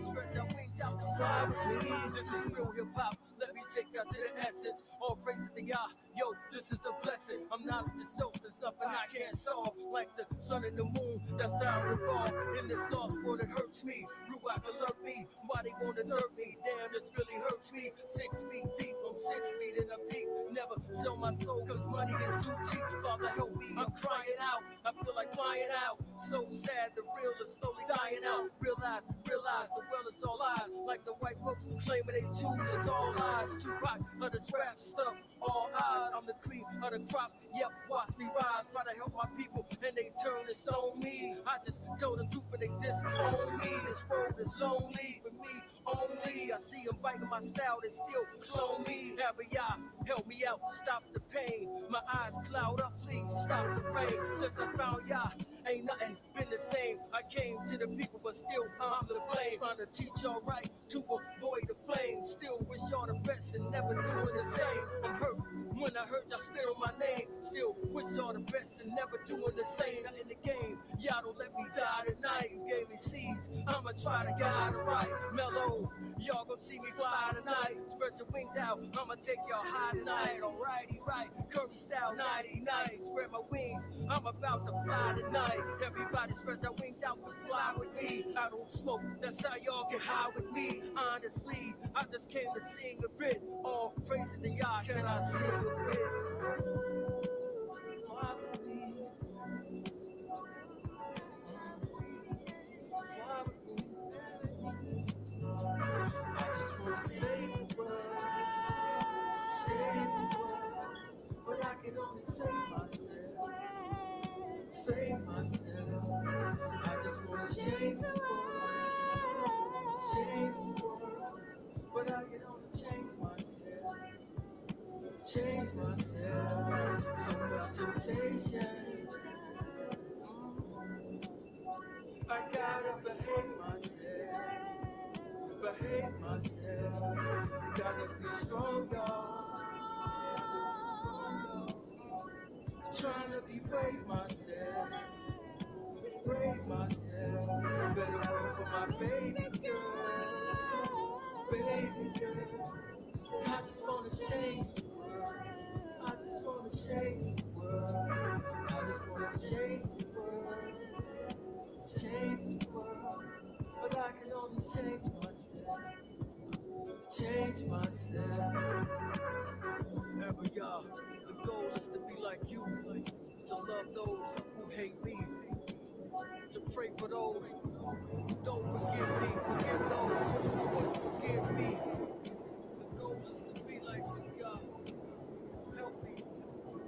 Spread your wings out and fly with me. This is real hip hop. Let me take you to the essence. All praises to Yah. Yo, this is a blessing. I'm knowledge itself. There's nothing I can't solve. Like the sun and the moon, that's how I revolve. In this lost world, it hurts me. Ruach alert me. Why they wanna dirt me? Damn, this really hurts me. 6 feet deep, I'm 6 feet and I'm deep. Never sell my soul, cause money is too cheap. Father, help me, I'm crying out. I feel like flying out. So sad, the real is slowly dying out. Realize, the world is all lies. Like the white folks claiming they choose, it's all lies. Too rock of the scrap stuff, all eyes. I'm the cream of the crop, yep, watch me rise. Try to help my people, and they turn this on me. I just told the truth, and they disown me. This road is lonely for me only. I see them biting my style, they still clone me. Every y'all help me out, stop the pain. My eyes cloud up, please stop the rain. Since I found y'all, ain't nothing been the same. I came to the people, but still I'm the blame. Trying to teach y'all right to avoid the flame. Still wish y'all the best and never doing the same. I'm hurt when I heard y'all spit on my name. Still wish y'all the best and never doing the same. Not in the game, y'all don't let me die tonight. You gave me seeds, I'ma try to guide it right. Mellow, Y'all gon' see me fly tonight. Spread your wings out, I'ma take y'all high tonight. Alrighty, right, Curry style, nighty night. Spread my wings, I'm about to fly tonight. Everybody spread your wings out and fly with me. I don't smoke, that's how y'all get high with me. Honestly, I just came to sing a bit. All praises to y'all, can I sing a bit? Fly with me. Fly with me. I just wanna save the world, but I can only save myself, save myself. I just wanna change the world, but I can only change myself, change myself. So much temptation, I gotta behave myself. Gotta be strong, y'all. Trying to be brave myself. Better work for my baby girl. I just wanna change the world. I just wanna change the world. But I can only change myself. Remember, y'all, the goal is to be like you, to love those who hate me, to pray for those who don't forgive me, forgive those who won't forgive me. The goal is to be like you, y'all. Help me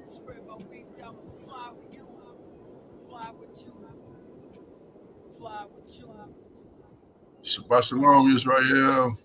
spread my wings out and fly with you, fly with you, fly with you. Shabbat shalom, Israel.